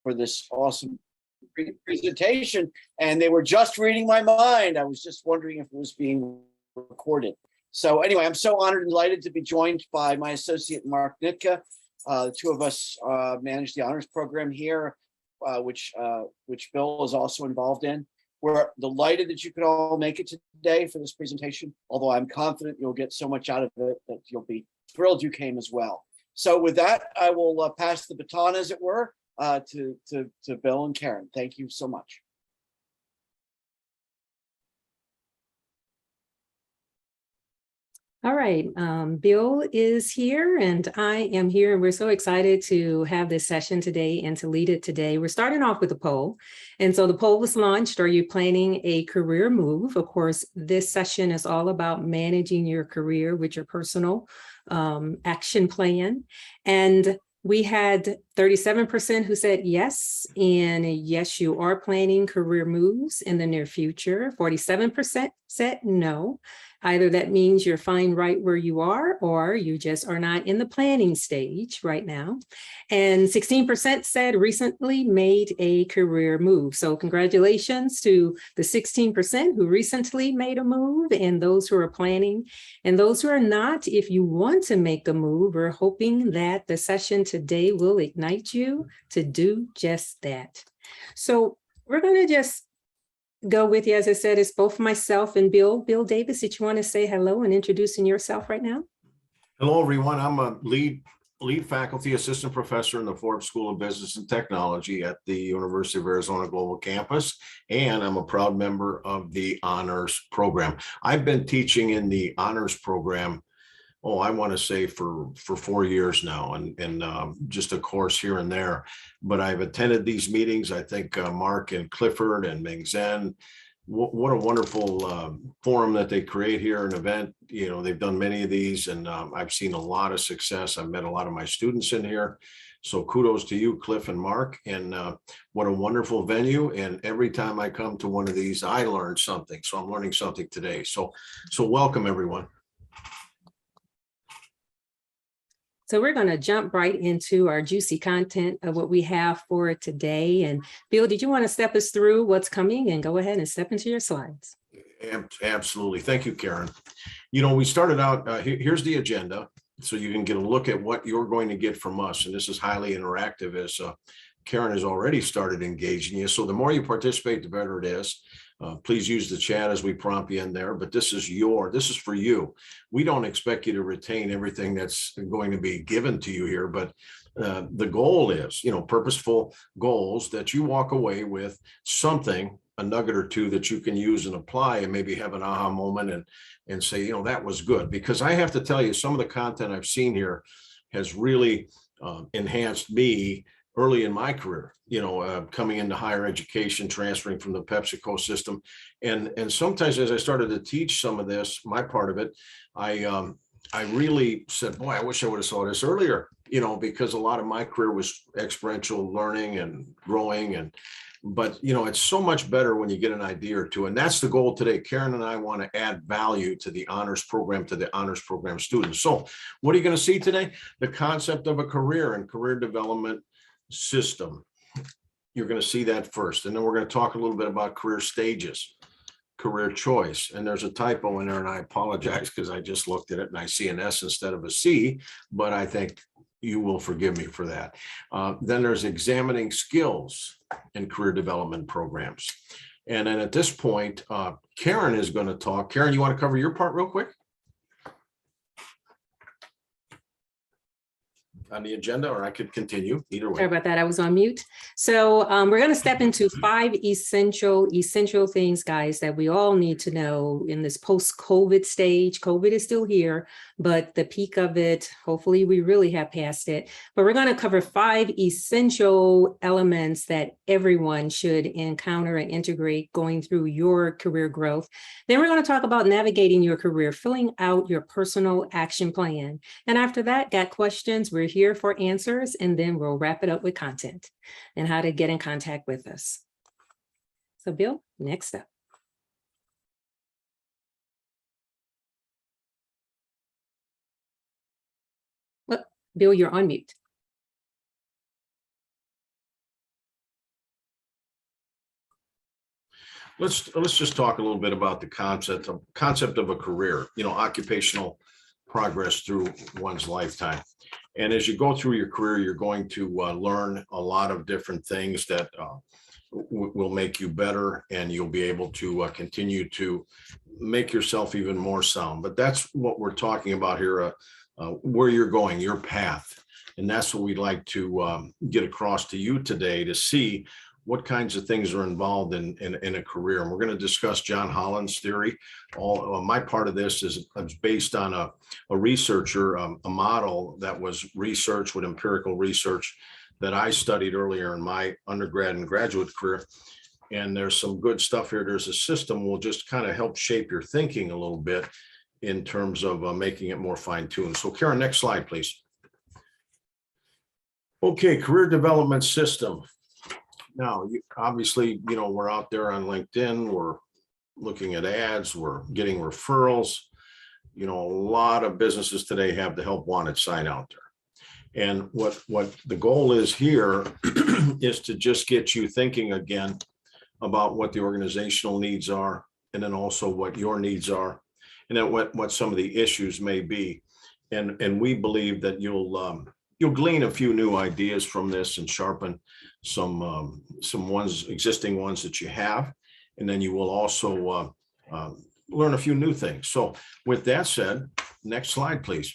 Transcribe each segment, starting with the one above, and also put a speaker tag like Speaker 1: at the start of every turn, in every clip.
Speaker 1: for this awesome presentation. And they were just reading my mind. I was just wondering if it was being recorded. So anyway, I'm so honored and delighted to be joined by my associate, Mark Nitka. The two of us manage the honors program here, which Bill is also involved in. We're delighted that you could all make it today for this presentation, although I'm confident you'll get so much out of it that you'll be thrilled you came as well. So with that, I will pass the baton, as it were, to Bill and Karen. Thank you so much.
Speaker 2: All right, Bill is here and I am here, and we're so excited to have this session today and to lead it today. We're starting off with a poll. And so the poll was launched, are you planning a career move? Of course, this session is all about managing your career with your personal action plan. And we had 37% who said yes, and yes, you are planning career moves in the near future. 47% said no. Either that means you're fine right where you are, or you just are not in the planning stage right now. And 16% said recently made a career move. So congratulations to the 16% who recently made a move, and those who are planning. And those who are not, if you want to make a move, we're hoping that the session today will ignite you to do just that. So we're going to just go with you. As I said, it's both myself and Bill. Bill Davis, did you want to say hello and introducing yourself right now?
Speaker 3: Hello, everyone. I'm a lead faculty assistant professor in the Forbes School of Business and Technology at the University of Arizona Global Campus, and I'm a proud member of the honors program. I've been teaching in the honors program, I want to say for 4 years now, and just a course here and there. But I've attended these meetings. I think Mark and Clifford and Ming Zen, what a wonderful forum that they create here, an event. You know, they've done many of these, and I've seen a lot of success. I've met a lot of my students in here. So kudos to you, Cliff and Mark, and what a wonderful venue. And every time I come to one of these, I learn something. So I'm learning something today. So welcome, everyone.
Speaker 2: So we're going to jump right into our juicy content of what we have for today. And Bill, did you want to step us through what's coming, and go ahead and step into your slides?
Speaker 3: Absolutely. Thank you, Karen. You know, we started out, here's the agenda, so you can get a look at what you're going to get from us. And this is highly interactive, as Karen has already started engaging you. So the more you participate, the better it is. Please use the chat as we prompt you in there, but this is for you. We don't expect you to retain everything that's going to be given to you here, but the goal is, you know, purposeful goals that you walk away with something, a nugget or two that you can use and apply, and maybe have an aha moment and say, you know, that was good. Because I have to tell you, some of the content I've seen here has really enhanced me early in my career, you know, coming into higher education, transferring from the PepsiCo system. And sometimes as I started to teach some of this, my part of it, I really said, boy, I wish I would have saw this earlier, you know, because a lot of my career was experiential learning and growing. But, you know, it's so much better when you get an idea or two. And that's the goal today. Karen and I want to add value to the honors program, to the honors program students. So what are you going to see today? The concept of a career and career development system. You're going to see that first, and then we're going to talk a little bit about career stages, career choice. And there's a typo in there, and I apologize because I just looked at it and I see an S instead of a C, but I think you will forgive me for that. Then there's examining skills in career development programs. And then at this point, Karen is going to talk. Karen, you want to cover your part real quick on the agenda, or I could continue either way.
Speaker 2: Sorry about that. I was on mute. So we're going to step into 5 essential things, guys, that we all need to know in this post-COVID stage. COVID is still here, but the peak of it, hopefully we really have passed it. But we're going to cover 5 essential elements that everyone should encounter and integrate going through your career growth. Then we're going to talk about navigating your career, filling out your personal action plan. And after that, got questions, we're here for answers, and then we'll wrap it up with content and how to get in contact with us. So Bill, next up. Well, Bill, you're on mute.
Speaker 3: let's just talk a little bit about the concept of a career, occupational progress through one's lifetime. And as you go through your career, you're going to learn a lot of different things that will make you better, and you'll be able to continue to make yourself even more sound. But that's what we're talking about here, where you're going, your path. And that's what we'd like to get across to you today, to see what kinds of things are involved in a career. And we're going to discuss John Holland's theory. All my part of this is based on a researcher, a model that was researched with empirical research that I studied earlier in my undergrad and graduate career. And there's some good stuff here. There's a system will just kind of help shape your thinking a little bit in terms of making it more fine-tuned. So Karen, next slide, please. Okay, career development system. Now, obviously, we're out there on LinkedIn, we're looking at ads, we're getting referrals. A lot of businesses today have the help wanted sign out there. And what the goal is here is to just get you thinking again about what the organizational needs are, and then also what your needs are, and then what some of the issues may be. And we believe that you'll glean a few new ideas from this and sharpen some existing ones that you have, and then you will also learn a few new things. So with that said, next slide, please.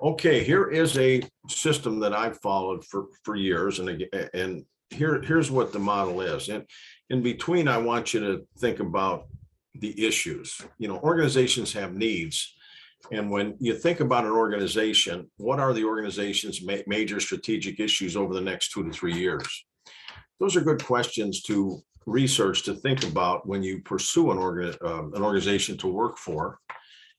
Speaker 3: Okay, here is a system that I've followed for years, and here's what the model is. And in between, I want you to think about the issues. Organizations have needs. And when you think about an organization, what are the organization's major strategic issues over the next 2 to 3 years? Those are good questions to research, to think about when you pursue an organization to work for.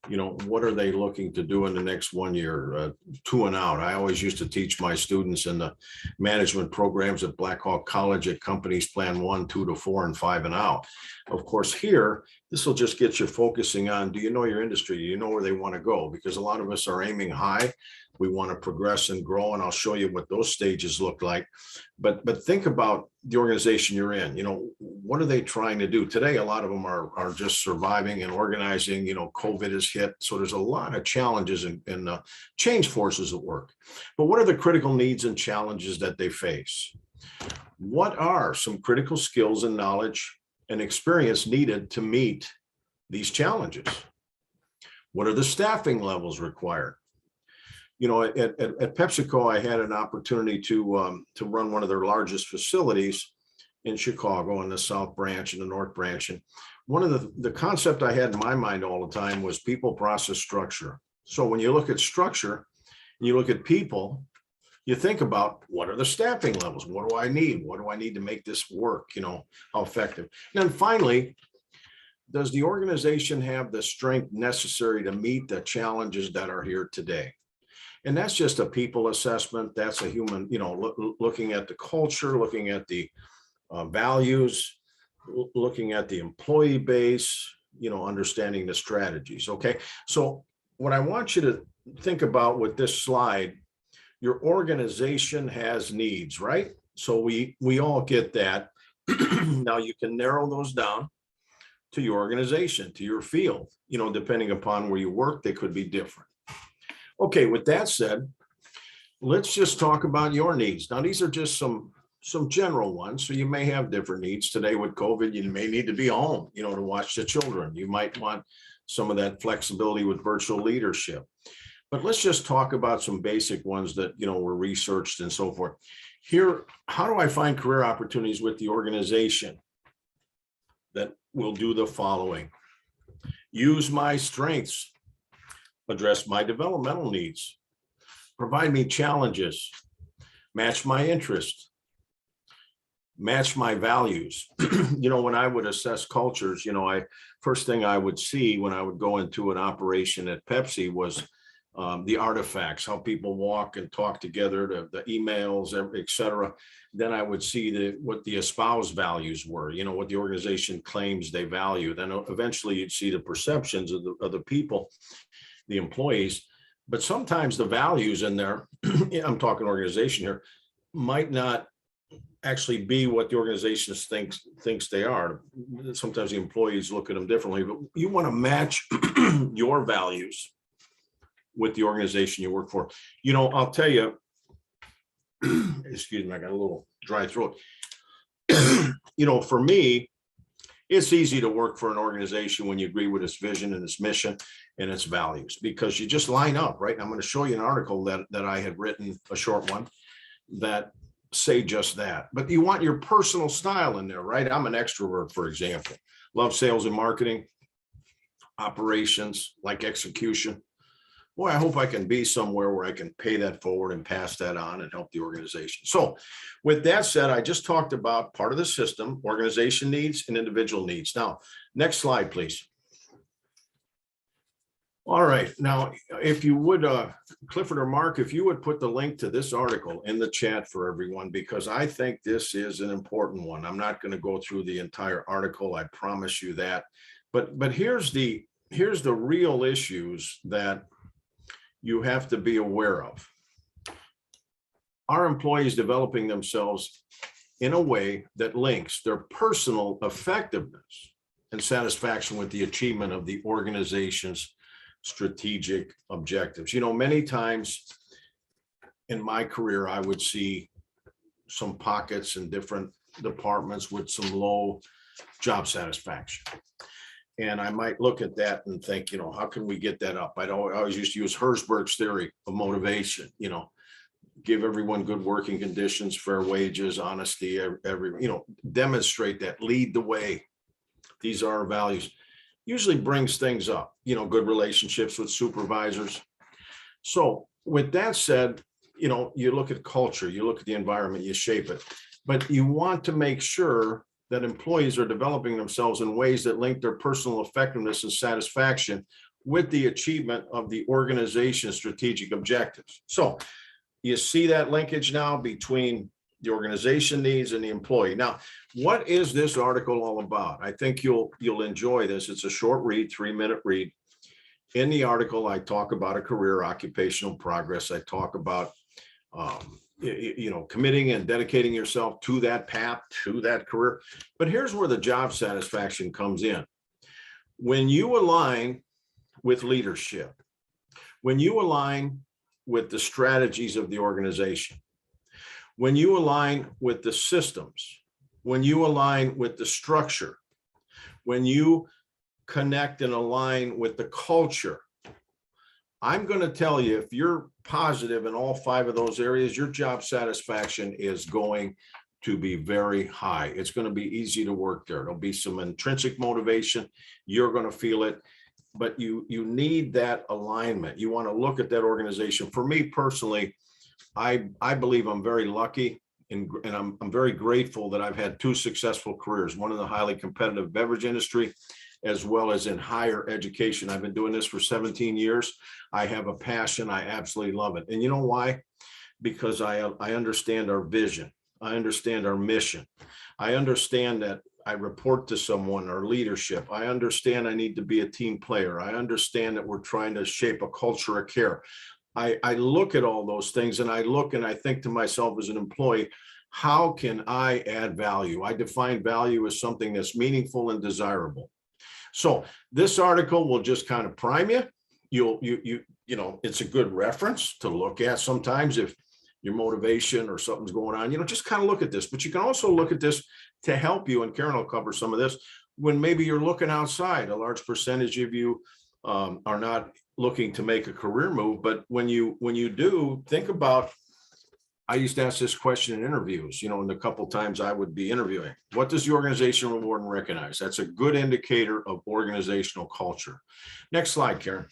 Speaker 3: What are they looking to do in the next 1 year, 2 and out? I always used to teach my students in the management programs at Black Hawk College at companies plan 1, 2 to 4, and 5 and out. Of course, here, this will just get you focusing on, do you know your industry? Do you know where they want to go? Because a lot of us are aiming high. We want to progress and grow, and I'll show you what those stages look like. But think about the organization you're in. What are they trying to do? Today, a lot of them are just surviving and organizing. COVID has hit, so there's a lot of challenges and change forces at work. But what are the critical needs and challenges that they face? What are some critical skills and knowledge and experience needed to meet these challenges? What are the staffing levels required? At PepsiCo, I had an opportunity to run one of their largest facilities in Chicago, in the South Branch and the North Branch. And one of the concept I had in my mind all the time was people, process, structure. So when you look at structure, and you look at people, you think about, what are the staffing levels? What do I need? What do I need to make this work? How effective? And then finally, does the organization have the strength necessary to meet the challenges that are here today? And that's just a people assessment. That's a human, looking at the culture, looking at the values, looking at the employee base, understanding the strategies. Okay. So what I want you to think about with this slide, your organization has needs, right? So we all get that. Now you can narrow those down to your organization, to your field, depending upon where you work, they could be different. Okay, with that said, let's just talk about your needs. Now, these are just some general ones. So you may have different needs. Today with COVID, you may need to be home, to watch the children. You might want some of that flexibility with virtual leadership. But let's just talk about some basic ones that, were researched and so forth. Here, how do I find career opportunities with the organization that will do the following? Use my strengths, address my developmental needs, provide me challenges, match my interests, match my values. When I would assess cultures, first thing I would see when I would go into an operation at Pepsi was the artifacts, how people walk and talk together, the emails, et cetera. Then I would see what the espoused values were, what the organization claims they value. Then eventually you'd see the perceptions of the people, the employees. But sometimes the values in there, I'm talking organization here, might not actually be what the organization thinks they are. Sometimes the employees look at them differently, but you want to match your values with the organization you work for. You know, I'll tell you, excuse me, I got a little dry throat. You know, for me, it's easy to work for an organization when you agree with its vision and its mission and its values, because you just line up, right? I'm going to show you an article that I had written, a short one, that say just that. But you want your personal style in there, right? I'm an extrovert, for example. Love sales and marketing, operations, like execution. Boy, I hope I can be somewhere where I can pay that forward and pass that on and help the organization. So with that said, I just talked about part of the system, organization needs and individual needs. Now, next slide, please. All right. Now, if you would, Clifford or Mark, if you would put the link to this article in the chat for everyone, because I think this is an important one. I'm not going to go through the entire article. I promise you that. But here's the real issues that you have to be aware of. Our employees developing themselves in a way that links their personal effectiveness and satisfaction with the achievement of the organization's strategic objectives. You know, many times in my career, I would see some pockets in different departments with some low job satisfaction. And I might look at that and think, you know, how can we get that up? I always used to use Herzberg's theory of motivation, you know, give everyone good working conditions, fair wages, honesty, demonstrate that, lead the way. These are our values. Usually brings things up, you know, good relationships with supervisors. So with that said, you know, you look at culture, you look at the environment, you shape it, but you want to make sure that employees are developing themselves in ways that link their personal effectiveness and satisfaction with the achievement of the organization's strategic objectives. So you see that linkage now between the organization needs and the employee. Now, what is this article all about? I think you'll enjoy this. It's a short read, 3-minute read. In the article, I talk about a career, occupational progress. I talk about committing and dedicating yourself to that path, to that career. But here's where the job satisfaction comes in. When you align with leadership, when you align with the strategies of the organization, when you align with the systems, when you align with the structure, when you connect and align with the culture, I'm going to tell you, if you're positive in all 5 of those areas, your job satisfaction is going to be very high. It's going to be easy to work there. There'll be some intrinsic motivation. You're going to feel it, but you need that alignment. You want to look at that organization. For me personally, I believe I'm very lucky and I'm very grateful that I've had 2 successful careers, one in the highly competitive beverage industry, as well as in higher education. I've been doing this for 17 years. I have a passion. I absolutely love it. And you know why? Because I understand our vision. I understand our mission. I understand that I report to someone, our leadership. I understand I need to be a team player. I understand that we're trying to shape a culture of care. I look at all those things and I look and I think to myself as an employee, how can I add value? I define value as something that's meaningful and desirable. So this article will just kind of prime you. You know, it's a good reference to look at sometimes if your motivation or something's going on, you know, just kind of look at this. But you can also look at this to help you, and Karen will cover some of this, when maybe you're looking outside. A large percentage of you are not looking to make a career move, but when you do, think about, I used to ask this question in interviews, you know, and a couple of times I would be interviewing, what does the organization reward and recognize? That's a good indicator of organizational culture. Next slide, Karen.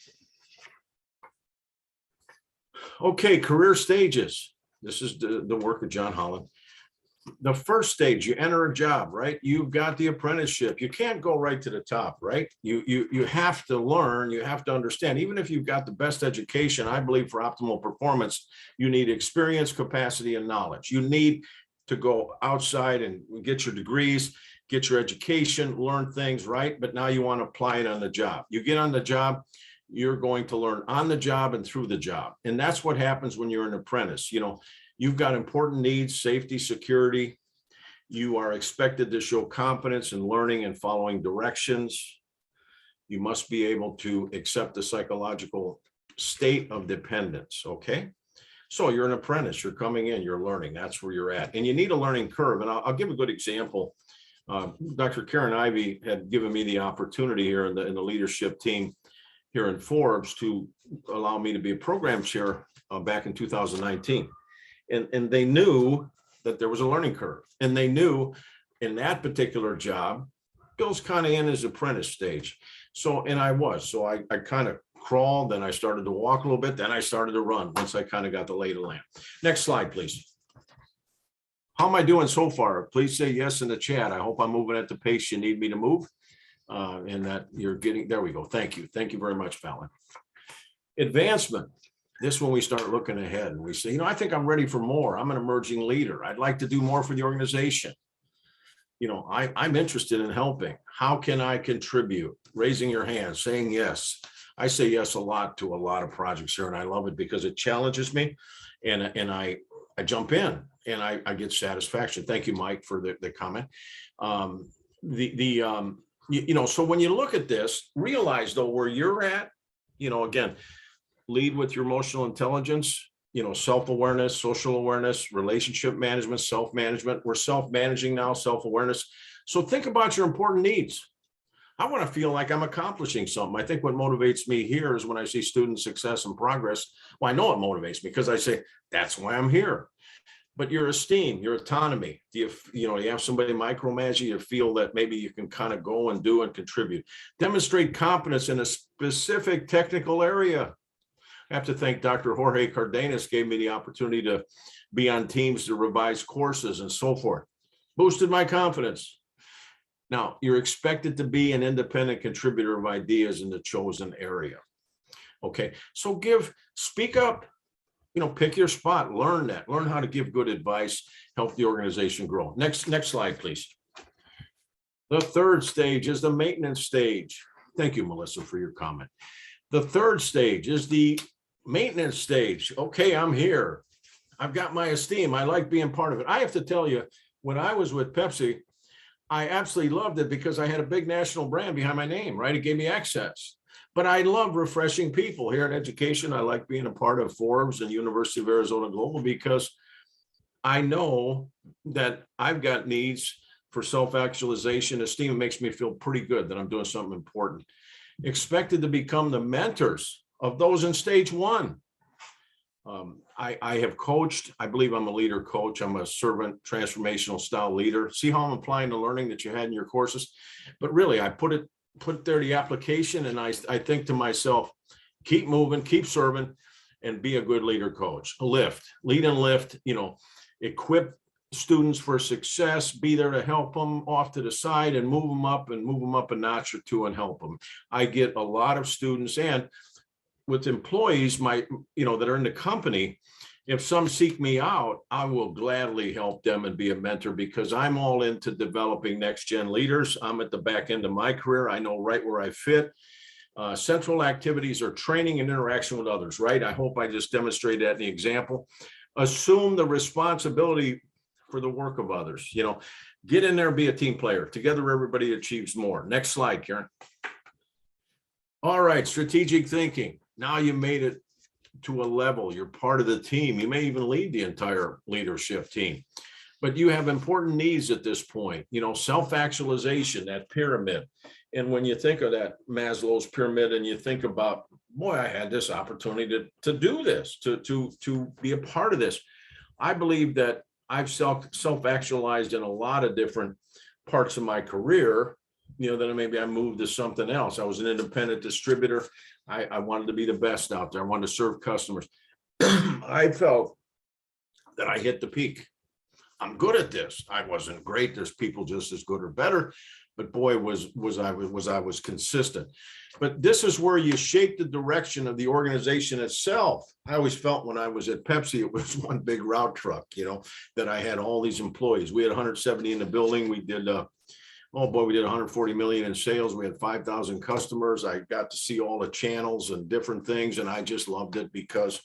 Speaker 3: Okay, career stages. This is the work of John Holland. The first stage, you enter a job, right? You've got the apprenticeship. You can't go right to the top, right? You have to learn, you have to understand. Even if you've got the best education, I believe for optimal performance, you need experience, capacity, and knowledge. You need to go outside and get your degrees, get your education, learn things, right? But now you want to apply it on the job. You get on the job, you're going to learn on the job and through the job. And that's what happens when you're an apprentice. You know, You've got important needs, safety, security. You are expected to show competence in learning and following directions. You must be able to accept the psychological state of dependence, okay? So you're an apprentice, you're coming in, you're learning, that's where you're at. And you need a learning curve. And I'll give a good example. Dr. Karen Ivey had given me the opportunity here in the leadership team here in Forbes to allow me to be a program chair back in 2019. And they knew that there was a learning curve. And they knew in that particular job, Bill's kind of in his apprentice stage. So, and I was, so I kind of crawled, then I started to walk a little bit, then I started to run once I kind of got the lay of the land. Next slide, please. How am I doing so far? Please say yes in the chat. I hope I'm moving at the pace you need me to move. And that you're getting, there we go. Thank you. Thank you very much, Fallon. Advancement. This when we start looking ahead and we say, you know, I think I'm ready for more. I'm an emerging leader. I'd like to do more for the organization. You know, I'm interested in helping. How can I contribute? Raising your hand, saying yes. I say yes a lot to a lot of projects here, and I love it because it challenges me, and I jump in and I get satisfaction. Thank you, Mike, for the comment. You know, so when you look at this, realize though where you're at, you know, again, lead with your emotional intelligence, you know, self-awareness, social awareness, relationship management, self-management. We're self-managing now, self-awareness. So think about your important needs. I want to feel like I'm accomplishing something. I think what motivates me here is when I see student success and progress. Well, I know it motivates me because I say, that's why I'm here. But your esteem, your autonomy, do you have somebody micromanage you feel that maybe you can kind of go and do and contribute. Demonstrate competence in a specific technical area. I have to thank Dr. Jorge Cardenas gave me the opportunity to be on teams to revise courses and so forth. Boosted my confidence. Now, you're expected to be an independent contributor of ideas in the chosen area. Okay, so speak up, you know, pick your spot, learn that, learn how to give good advice, help the organization grow. Next slide, please. The third stage is the maintenance stage. Thank you, Melissa, for your comment. The third stage is the maintenance stage. Okay, I'm here. I've got my esteem. I like being part of it. I have to tell you, when I was with Pepsi, I absolutely loved it because I had a big national brand behind my name, right? It gave me access. But I love refreshing people here in education. I like being a part of Forbes and University of Arizona Global because I know that I've got needs for self-actualization. Esteem makes me feel pretty good that I'm doing something important. Expected to become the mentors of those in stage one. I have coached. I believe I'm a leader coach. I'm a servant transformational style leader. See how I'm applying the learning that you had in your courses? But really, I put there the application, and I think to myself, keep moving, keep serving, and be a good leader coach. Lead and lift, you know, equip students for success, be there to help them off to the side and move them up a notch or two and help them. I get a lot of students, and with employees, that are in the company, if some seek me out, I will gladly help them and be a mentor because I'm all into developing next gen leaders. I'm at the back end of my career. I know right where I fit. Central activities are training and interaction with others, right? I hope I just demonstrated that in the example. Assume the responsibility for the work of others. You know, get in there and be a team player. Together, everybody achieves more. Next slide, Karen. All right, strategic thinking. Now you made it to a level. You're part of the team. You may even lead the entire leadership team, but you have important needs at this point. You know, self-actualization, that pyramid. And when you think of that Maslow's pyramid and you think about, boy, I had this opportunity to do this, to be a part of this. I believe that I've self-actualized in a lot of different parts of my career. You know, then maybe I moved to something else. I was an independent distributor. I wanted to be the best out there. I wanted to serve customers. I felt that I hit the peak. I'm good at this. I wasn't great. There's people just as good or better, but boy, was I consistent. But this is where you shape the direction of the organization itself. I always felt when I was at Pepsi, it was one big route truck, you know, that I had all these employees. We had 170 in the building. We did we did 140 million in sales. We had 5,000 customers. I got to see all the channels and different things, and I just loved it because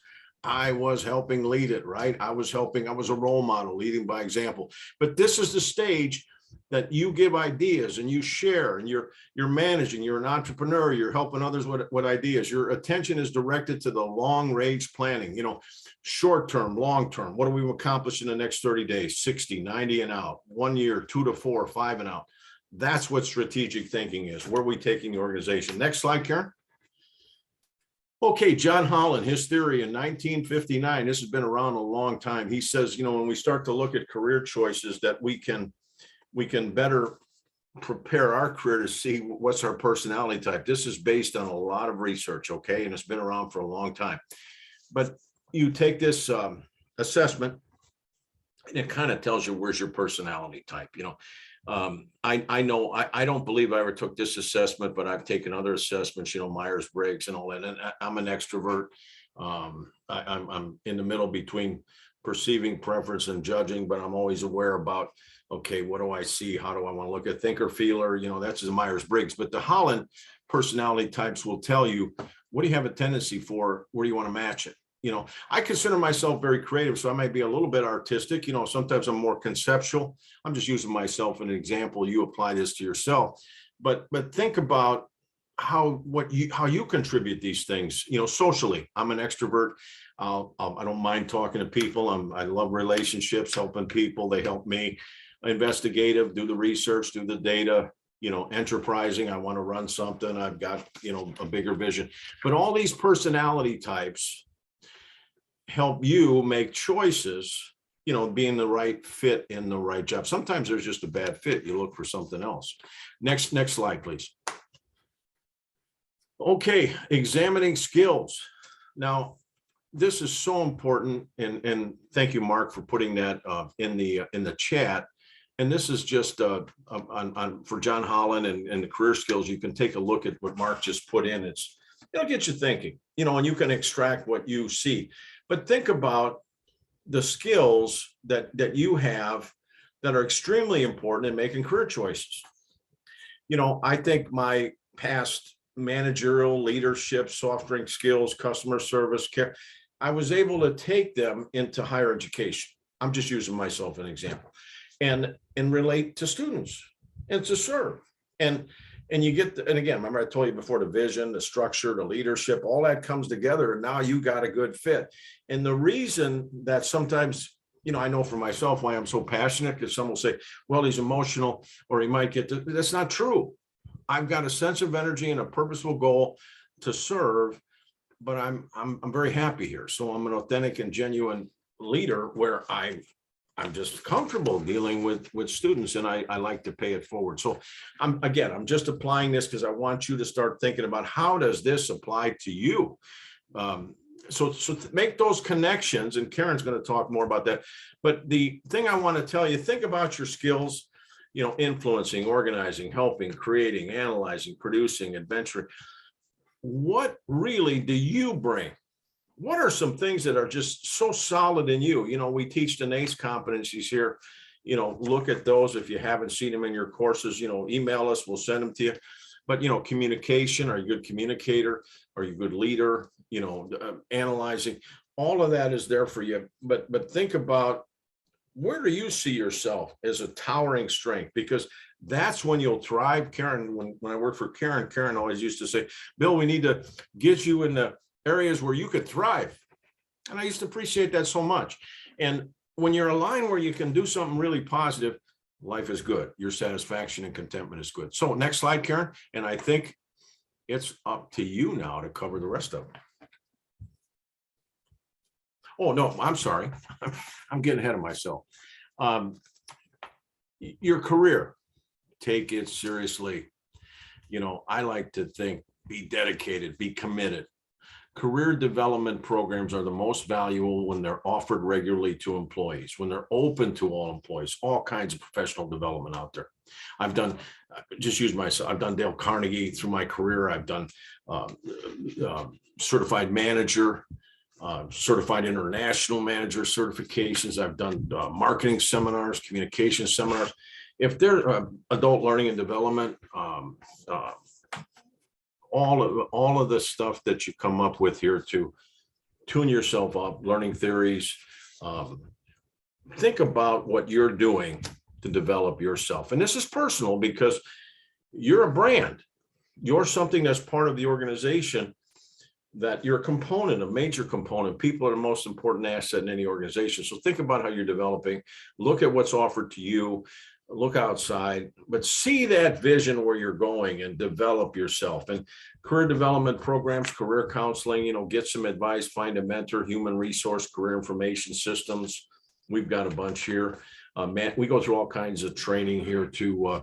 Speaker 3: I was helping lead it, right? I was a role model, leading by example. But this is the stage that you give ideas and you share, and you're managing, you're an entrepreneur, you're helping others with ideas. Your attention is directed to the long range planning, short term, long term. What do we accomplish in the next 30 days, 60, 90 and out, 1 year, 2 to 4, 5 and out. That's what strategic thinking is. Where are we taking the organization? Next slide, Karen. Okay, John Holland, his theory in 1959, this has been around a long time. He says, when we start to look at career choices, that we can better prepare our career to see what's our personality type. This is based on a lot of research, okay? And it's been around for a long time. But you take this assessment, and it kind of tells you where's your personality type. I know I don't believe I ever took this assessment, but I've taken other assessments, Myers-Briggs and all that. And I'm an extrovert. I'm in the middle between perceiving, preference, and judging, but I'm always aware about, okay, what do I see? How do I want to look at thinker, feeler? That's the Myers-Briggs. But the Holland personality types will tell you, what do you have a tendency for? Where do you want to match it? I consider myself very creative, so I might be a little bit artistic. Sometimes I'm more conceptual. I'm just using myself as an example. You apply this to yourself, but think about how you contribute these things. Socially, I'm an extrovert. I don't mind talking to people. I love relationships, helping people. They help me. Investigative, do the research, do the data. Enterprising. I want to run something. I've got a bigger vision. But all these personality types help you make choices, being the right fit in the right job. Sometimes there's just a bad fit. You look for something else. Next slide, please. Okay, examining skills. Now, this is so important, and thank you, Mark, for putting that in the chat. And this is just for John Holland and the career skills. You can take a look at what Mark just put in. It'll get you thinking, and you can extract what you see. But think about the skills that you have that are extremely important in making career choices. I think my past managerial leadership, soft drink skills, customer service, care, I was able to take them into higher education. I'm just using myself as an example, and relate to students and to serve. And you get, and again, remember I told you before, the vision, the structure, the leadership, all that comes together, and now you got a good fit. And the reason that sometimes, I know for myself why I'm so passionate, because some will say, well, he's emotional, or he might that's not true. I've got a sense of energy and a purposeful goal to serve, but I'm very happy here. So I'm an authentic and genuine leader where I'm just comfortable dealing with students, and I like to pay it forward. So I'm just applying this because I want you to start thinking about, how does this apply to you? So make those connections, and Karen's going to talk more about that. But the thing I want to tell you, think about your skills, influencing, organizing, helping, creating, analyzing, producing, adventuring. What really do you bring? What are some things that are just so solid in you? We teach the NACE competencies here. Look at those. If you haven't seen them in your courses, email us, we'll send them to you. But, communication, are you a good communicator? Are you a good leader? Analyzing, all of that is there for you. But think about, where do you see yourself as a towering strength? Because that's when you'll thrive. Karen, when I worked for Karen always used to say, Bill, we need to get you in the areas where you could thrive. And I used to appreciate that so much. And when you're aligned where you can do something really positive, life is good. Your satisfaction and contentment is good. So next slide, Karen. And I think it's up to you now to cover the rest of them. Oh, no, I'm sorry. I'm getting ahead of myself. Your career, take it seriously. I like to think, be dedicated, be committed. Career development programs are the most valuable when they're offered regularly to employees, when they're open to all employees, all kinds of professional development out there. I've done, just use myself, I've done Dale Carnegie through my career. I've done certified manager, certified international manager certifications. I've done marketing seminars, communication seminars. If they're adult learning and development, all of the stuff that you come up with here to tune yourself up, learning theories. Think about what you're doing to develop yourself. And this is personal because you're a brand. You're something that's part of the organization, that you're a component, a major component. People are the most important asset in any organization. So think about how you're developing. Look at what's offered to you. Look outside, but see that vision where you're going and develop yourself. And career development programs, career counseling, get some advice, find a mentor, human resource, career information systems. We've got a bunch here. We go through all kinds of training here to,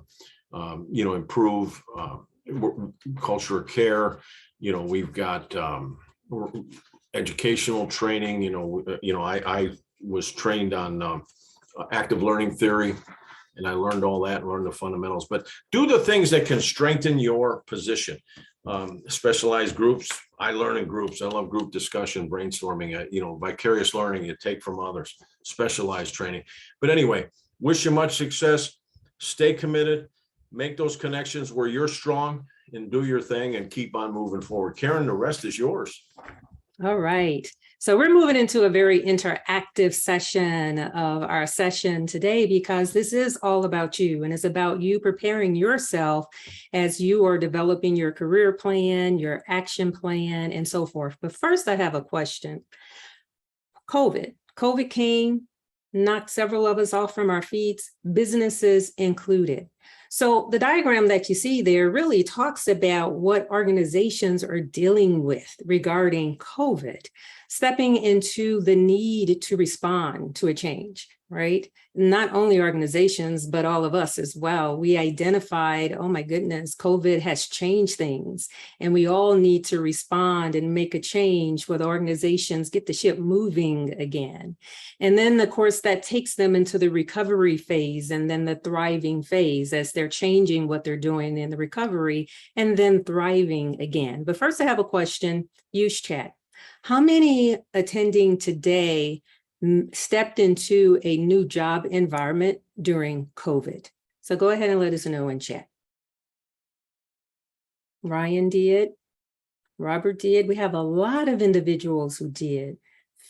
Speaker 3: improve culture of care. We've got educational training. I was trained on active learning theory, and I learned all that and learned the fundamentals. But do the things that can strengthen your position. Specialized groups. I learn in groups. I love group discussion, brainstorming. Vicarious learning you take from others. Specialized training. But anyway, wish you much success. Stay committed. Make those connections where you're strong, and do your thing and keep on moving forward. Karen, the rest is yours.
Speaker 2: All right. So we're moving into a very interactive session of our session today, because this is all about you, and it's about you preparing yourself as you are developing your career plan, your action plan, and so forth. But first, I have a question. COVID came, knocked several of us off from our feet, businesses included. So the diagram that you see there really talks about what organizations are dealing with regarding COVID, stepping into the need to respond to a change, right? Not only organizations, but all of us as well. We identified, oh my goodness, COVID has changed things, and we all need to respond and make a change where the organizations get the ship moving again. And then, of course, that takes them into the recovery phase and then the thriving phase as they're changing what they're doing in the recovery and then thriving again. But first, I have a question. Use chat. How many attending today stepped into a new job environment during COVID? So go ahead and let us know in chat. Ryan did. Robert did. We have a lot of individuals who did.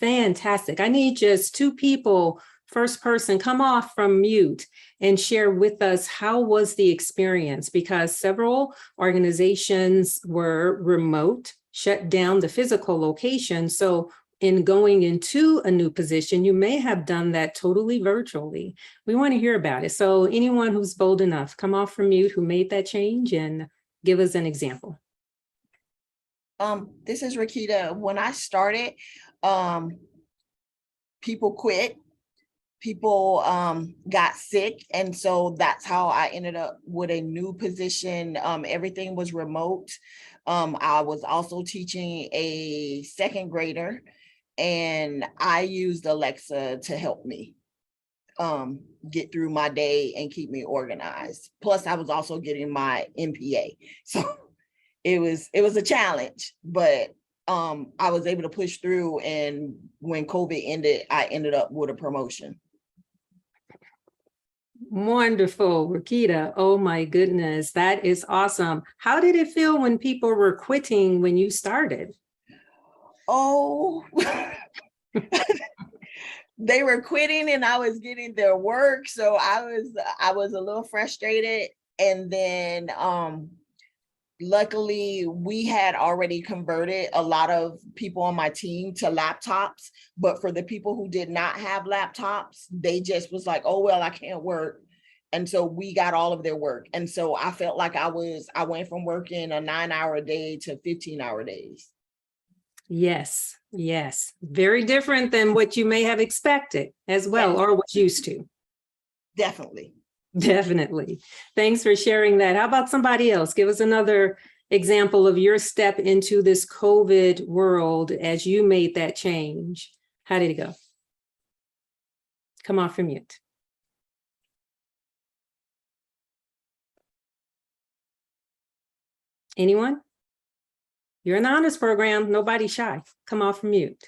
Speaker 2: Fantastic. I need just 2 people. First person, come off from mute and share with us, how was the experience? Because several organizations were remote, shut down the physical location. So in going into a new position, you may have done that totally virtually. We want to hear about it. So anyone who's bold enough, come off from mute, who made that change, and give us an example.
Speaker 4: This is Rakita. When I started, people quit, people got sick. And so that's how I ended up with a new position. Everything was remote. I was also teaching a 2nd grader, and I used Alexa to help me get through my day and keep me organized. Plus, I was also getting my MPA. So it was a challenge, but I was able to push through. And when COVID ended, I ended up with a promotion.
Speaker 2: Wonderful, Rakita. Oh my goodness, that is awesome. How did it feel when people were quitting when you started?
Speaker 4: Oh, they were quitting and I was getting their work. So I was a little frustrated. And then luckily, we had already converted a lot of people on my team to laptops, but for the people who did not have laptops, they just was like, oh, well, I can't work. And so we got all of their work. And so I felt like I went from working a 9-hour day to 15-hour days.
Speaker 2: Yes, yes. Very different than what you may have expected as well, or was used to.
Speaker 4: Definitely.
Speaker 2: Definitely. Thanks for sharing that. How about somebody else? Give us another example of your step into this COVID world as you made that change. How did it go? Come off from mute. Anyone? You're in the honors program. Nobody's shy. Come off from mute.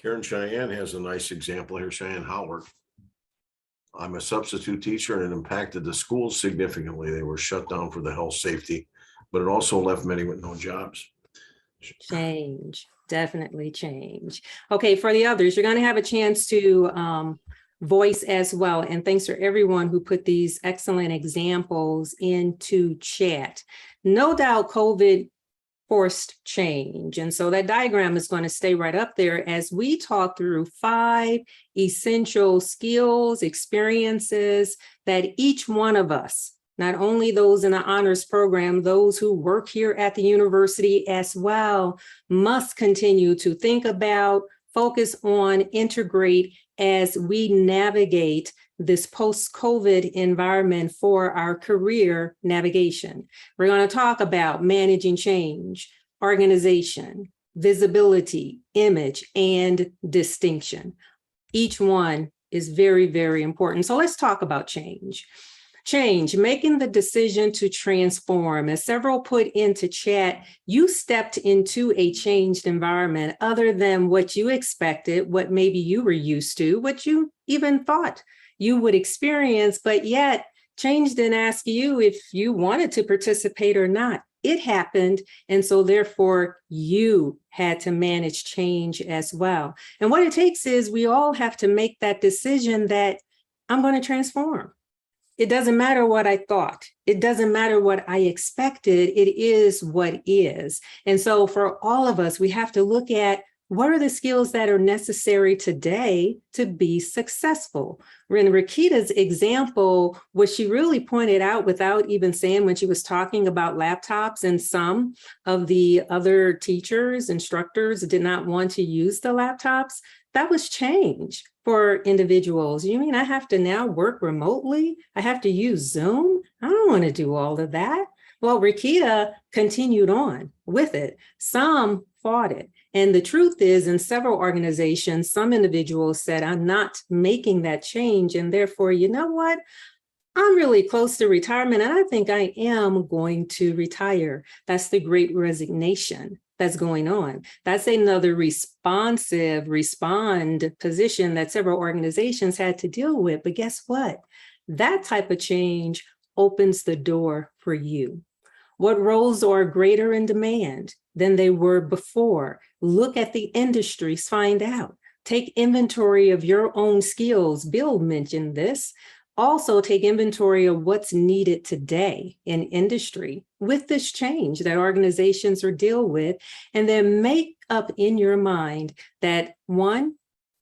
Speaker 3: Karen Cheyenne has a nice example here, Cheyenne Howard. I'm a substitute teacher, and it impacted the schools significantly. They were shut down for the health safety, but it also left many with no jobs.
Speaker 2: Change, definitely change. Okay, for the others, you're going to have a chance to voice as well. And thanks for everyone who put these excellent examples into chat. No doubt COVID forced change. And so that diagram is going to stay right up there as we talk through 5 essential skills, experiences that each one of us, not only those in the honors program, those who work here at the university as well, must continue to think about, focus on, integrate as we navigate this post-COVID environment for our career navigation. We're going to talk about managing change, organization, visibility, image, and distinction. Each one is very, very important. So let's talk about change. Change, making the decision to transform. As several put into chat, you stepped into a changed environment other than what you expected, what maybe you were used to, what you even thought you would experience, but yet change didn't ask you if you wanted to participate or not. It happened, and so therefore you had to manage change as well. And what it takes is we all have to make that decision that I'm going to transform. It doesn't matter what I thought. It doesn't matter what I expected. It is what is. And so for all of us, we have to look at what are the skills that are necessary today to be successful. In Rakita's example, what she really pointed out without even saying when she was talking about laptops, and some of the other teachers, instructors did not want to use the laptops, that was change for individuals. You mean I have to now work remotely? I have to use Zoom? I don't want to do all of that. Well, Rakita continued on with it. Some fought it. And the truth is, in several organizations, some individuals said, I'm not making that change. And therefore, you know what? I'm really close to retirement, and I think I am going to retire. That's the great resignation that's going on. That's another respond position that several organizations had to deal with. But guess what? That type of change opens the door for you. What roles are greater in demand than they were before? Look at the industries, find out. Take inventory of your own skills. Bill mentioned this. Also take inventory of what's needed today in industry with this change that organizations are dealing with, and then make up in your mind that 1,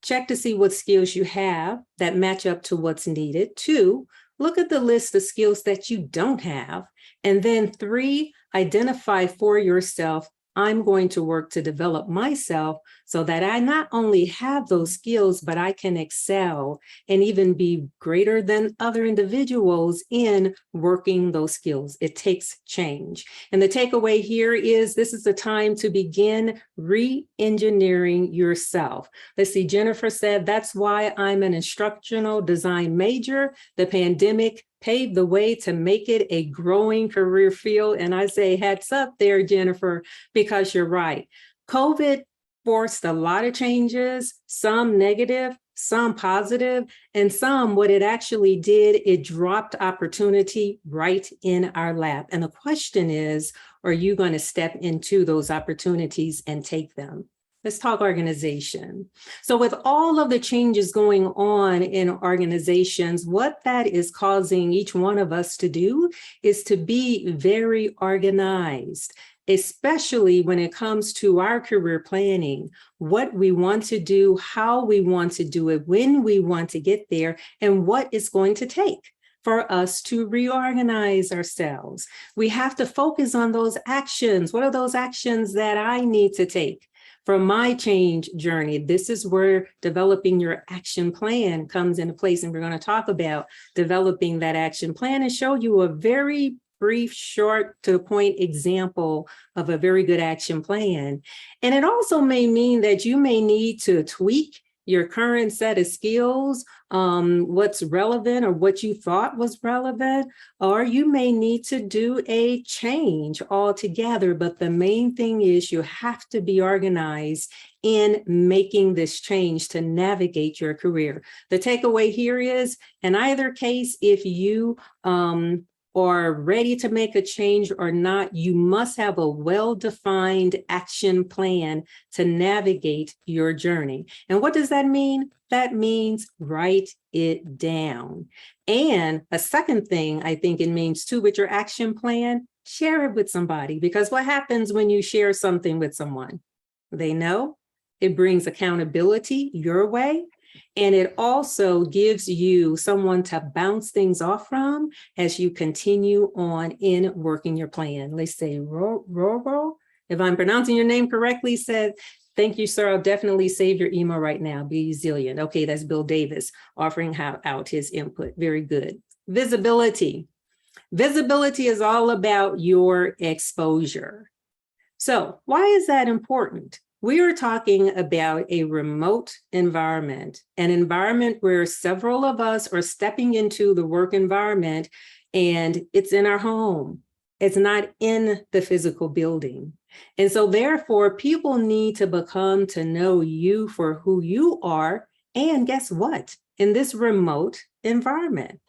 Speaker 2: check to see what skills you have that match up to what's needed. 2, look at the list of skills that you don't have. And then 3, identify for yourself, I'm going to work to develop myself so that I not only have those skills, but I can excel and even be greater than other individuals in working those skills. It takes change. And the takeaway here is this is the time to begin re-engineering yourself. Let's see, Jennifer said, that's why I'm an instructional design major. The pandemic paved the way to make it a growing career field. And I say hats up there, Jennifer, because you're right. COVID forced a lot of changes, some negative, some positive, and some what it actually did, it dropped opportunity right in our lap. And the question is, are you going to step into those opportunities and take them? Let's talk organization. So with all of the changes going on in organizations, what that is causing each one of us to do is to be very organized, especially when it comes to our career planning, what we want to do, how we want to do it, when we want to get there, and what it's going to take for us to reorganize ourselves. We have to focus on those actions. What are those actions that I need to take? From my change journey, this is where developing your action plan comes into place. And we're going to talk about developing that action plan and show you a very brief, short to the point example of a very good action plan. And it also may mean that you may need to tweak your current set of skills, what's relevant or what you thought was relevant, or you may need to do a change altogether. But the main thing is you have to be organized in making this change to navigate your career. The takeaway here is, in either case, if you are ready to make a change or not, you must have a well-defined action plan to navigate your journey. And what does that mean? That means write it down. And a second thing I think it means too with your action plan, share it with somebody, because what happens when you share something with someone? They know. It brings accountability your way. And it also gives you someone to bounce things off from as you continue on in working your plan. Let's say Roro, if I'm pronouncing your name correctly, said, thank you, sir. I'll definitely save your email right now. Be resilient. Okay, that's Bill Davis offering out his input. Very good. Visibility. Visibility is all about your exposure. So why is that important? We are talking about a remote environment, an environment where several of us are stepping into the work environment, and it's in our home. It's not in the physical building. And so therefore, people need to become to know you for who you are. And guess what? In this remote environment.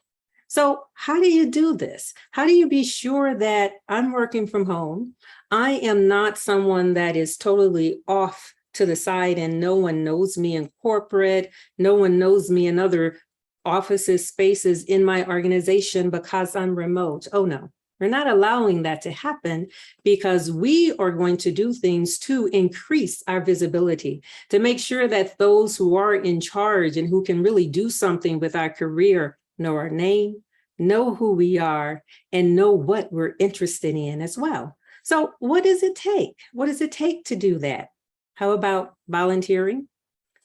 Speaker 2: So how do you do this? How do you be sure that I'm working from home? I am not someone that is totally off to the side and no one knows me in corporate, no one knows me in other offices, spaces in my organization because I'm remote. Oh no, we're not allowing that to happen, because we are going to do things to increase our visibility, to make sure that those who are in charge and who can really do something with our career know our name, know who we are, and know what we're interested in as well. So what does it take? What does it take to do that? How about volunteering?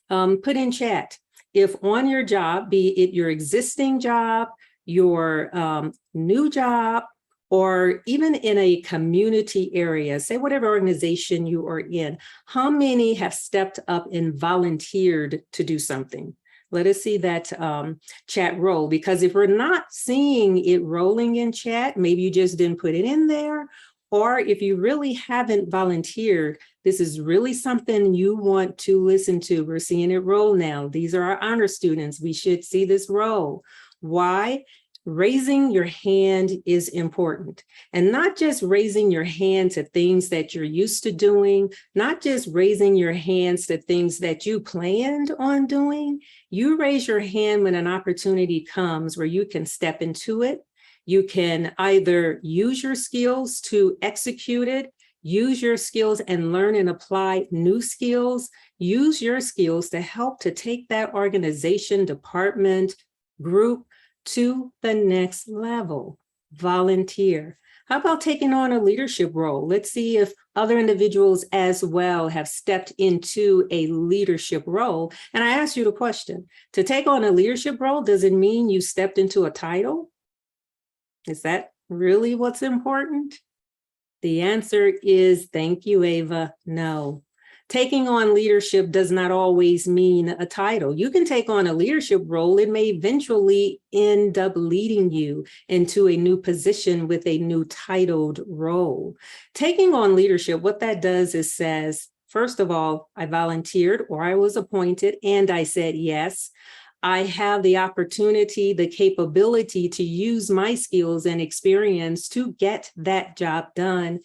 Speaker 2: Put in chat, if on your job, be it your existing job, your new job, or even in a community area, say whatever organization you are in, how many have stepped up and volunteered to do something? Let us see that chat roll, because if we're not seeing it rolling in chat, maybe you just didn't put it in there. Or if you really haven't volunteered, this is really something you want to listen to. We're seeing it roll now. These are our honor students. We should see this roll. Why? Raising your hand is important, and not just raising your hand to things that you're used to doing, not just raising your hands to things that you planned on doing. You raise your hand when an opportunity comes where you can step into it. You can either use your skills to execute it, use your skills and learn and apply new skills, use your skills to help to take that organization, department, group to the next level. Volunteer. How about taking on a leadership role? Let's see if other individuals as well have stepped into a leadership role. And I ask you the question, to take on a leadership role, does it mean you stepped into a title? Is that really what's important? The answer is, thank you, Ava, no. Taking on leadership does not always mean a title. You can take on a leadership role. It may eventually end up leading you into a new position with a new titled role. Taking on leadership, what that does is says, first of all, I volunteered or I was appointed and I said yes. I have the opportunity, the capability to use my skills and experience to get that job done.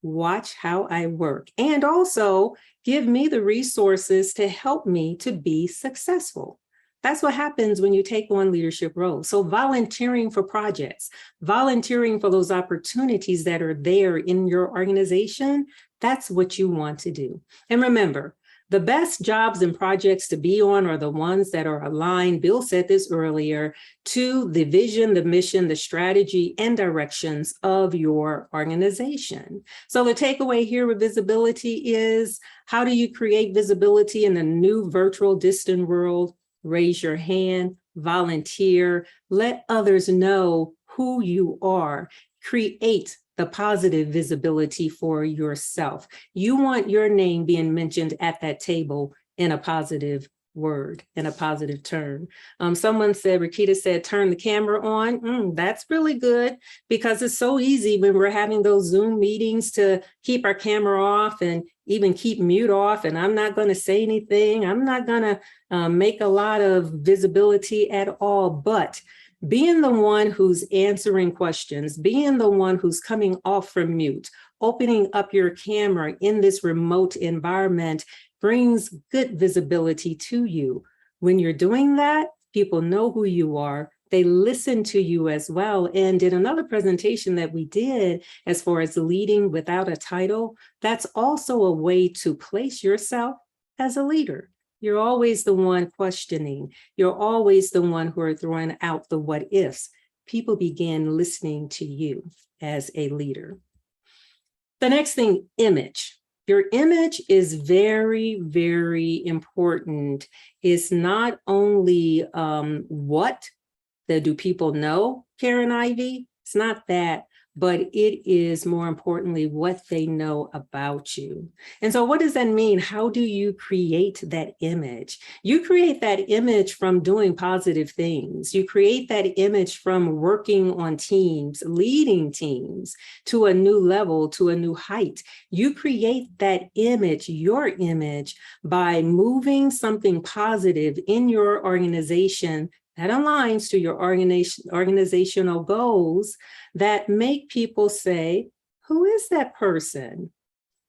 Speaker 2: Watch how I work, and also give me the resources to help me to be successful. That's what happens when you take on leadership roles. So volunteering for projects, volunteering for those opportunities that are there in your organization, that's what you want to do. And remember, the best jobs and projects to be on are the ones that are aligned, Bill said this earlier, to the vision, the mission, the strategy, and directions of your organization. So the takeaway here with visibility is, how do you create visibility in the new virtual distant world? Raise your hand, volunteer, let others know who you are, create the positive visibility for yourself. You want your name being mentioned at that table in a positive word in a positive turn. Someone said, Rakita said, turn the camera on. That's really good, because it's so easy when we're having those Zoom meetings to keep our camera off and even keep mute off. And I'm not going to say anything. I'm not going to make a lot of visibility at all. But being the one who's answering questions, being the one who's coming off from mute, opening up your camera in this remote environment brings good visibility to you. When you're doing that, people know who you are. They listen to you as well. And in another presentation that we did, as far as leading without a title, that's also a way to place yourself as a leader. You're always the one questioning. You're always the one who are throwing out the what ifs. People begin listening to you as a leader. The next thing, image. Your image is very, very important. It's not only what do people know, Karen Ivy? It's not that, but it is more importantly what they know about you. And so what does that mean? How do you create that image? You create that image from doing positive things. You create that image from working on teams, leading teams to a new level, to a new height. You create that image, your image, by moving something positive in your organization that aligns to your organizational goals that make people say, who is that person?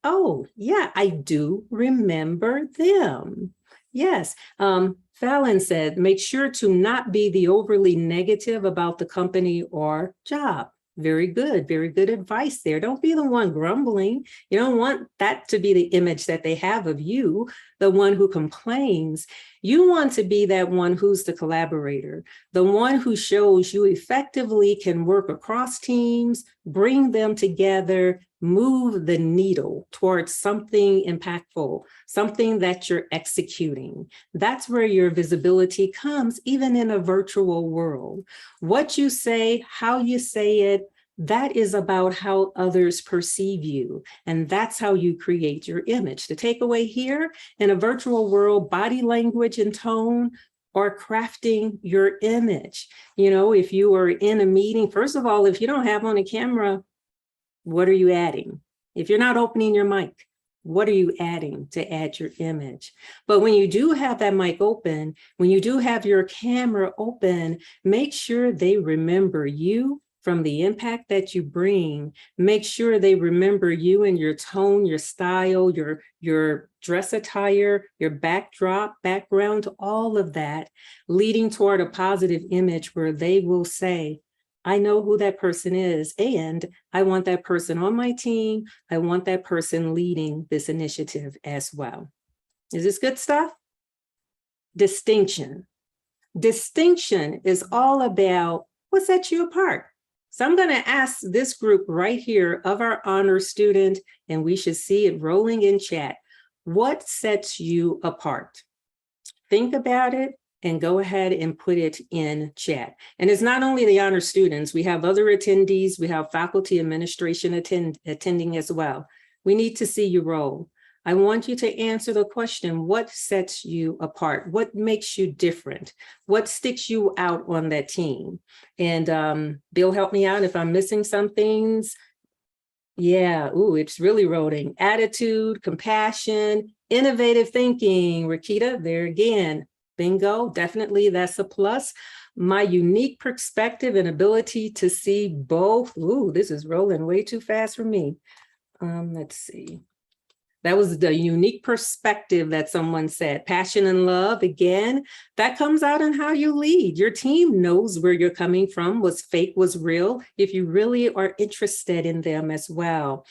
Speaker 2: Oh, yeah, I do remember them. Yes. Fallon said, make sure to not be the overly negative about the company or job. Very good advice there. Don't be the one grumbling. You don't want that to be the image that they have of you, the one who complains. You want to be that one who's the collaborator, the one who shows you effectively can work across teams, bring them together, move the needle towards something impactful, something that you're executing. That's where your visibility comes, even in a virtual world. What you say, how you say it, that is about how others perceive you. And that's how you create your image. The takeaway here, in a virtual world, body language and tone are crafting your image. You know, if you are in a meeting, first of all, if you don't have on a camera, what are you adding? If you're not opening your mic, what are you adding to add your image? But when you do have that mic open, when you do have your camera open, make sure they remember you from the impact that you bring. Make sure they remember you and your tone, your style, your dress attire, your backdrop, background, all of that, leading toward a positive image where they will say, I know who that person is, and I want that person on my team. I want that person leading this initiative as well. Is this good stuff? Distinction. Distinction is all about what sets you apart. So I'm going to ask this group right here of our honor student, and we should see it rolling in chat. What sets you apart? Think about it and go ahead and put it in chat. And it's not only the honor students, we have other attendees, we have faculty administration attending as well. We need to see you roll. I want you to answer the question, what sets you apart? What makes you different? What sticks you out on that team? And Bill, help me out if I'm missing some things. Yeah, ooh, it's really rolling. Attitude, compassion, innovative thinking. Rakita, there again. Bingo, definitely that's a plus. My unique perspective and ability to see both. Ooh, this is rolling way too fast for me. Let's see. That was the unique perspective that someone said. Passion and love, again, that comes out in how you lead. Your team knows where you're coming from, what's fake, what's real, if you really are interested in them as well.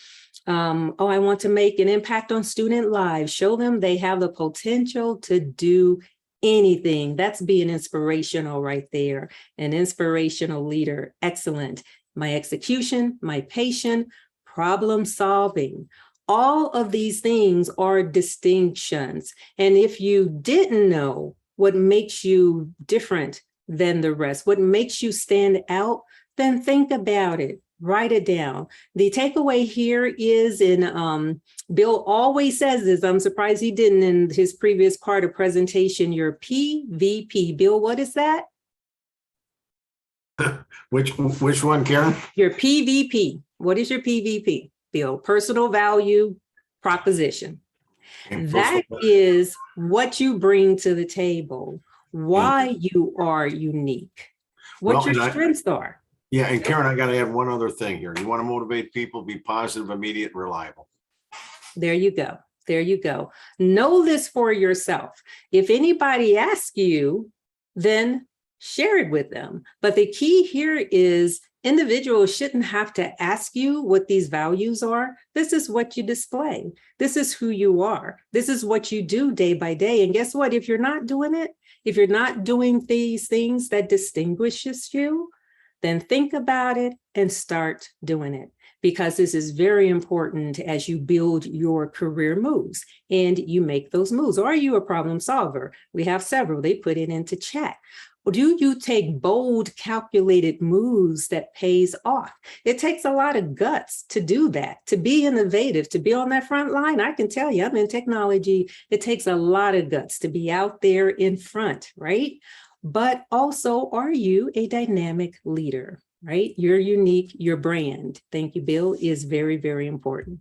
Speaker 2: Oh, I want to make an impact on student lives. Show them they have the potential to do anything. That's being inspirational right there. An inspirational leader. Excellent. My execution, my patience, problem solving. All of these things are distinctions. And if you didn't know what makes you different than the rest, what makes you stand out, then think about it. Write it down. The takeaway here is Bill always says this. I'm surprised he didn't in his previous part of presentation, your PVP. Bill, what is that?
Speaker 3: Which one, Karen?
Speaker 2: Your PVP. What is your PVP, Bill? Personal value proposition. That is what you bring to the table, why you are unique, what your strengths are.
Speaker 3: Yeah, and Karen, I got to add one other thing here. You want to motivate people, be positive, immediate, reliable.
Speaker 2: There you go. There you go. Know this for yourself. If anybody asks you, then share it with them. But the key here is individuals shouldn't have to ask you what these values are. This is what you display. This is who you are. This is what you do day by day. And guess what? If you're not doing it, if you're not doing these things that distinguishes you, then think about it and start doing it, because this is very important as you build your career moves and you make those moves. Are you a problem solver? We have several. They put it into chat. Do you take bold, calculated moves that pays off? It takes a lot of guts to do that, to be innovative, to be on that front line. I can tell you, I'm in technology. It takes a lot of guts to be out there in front, right? But also, are you a dynamic leader, right? You're unique, your brand, thank you, Bill, is very, very important.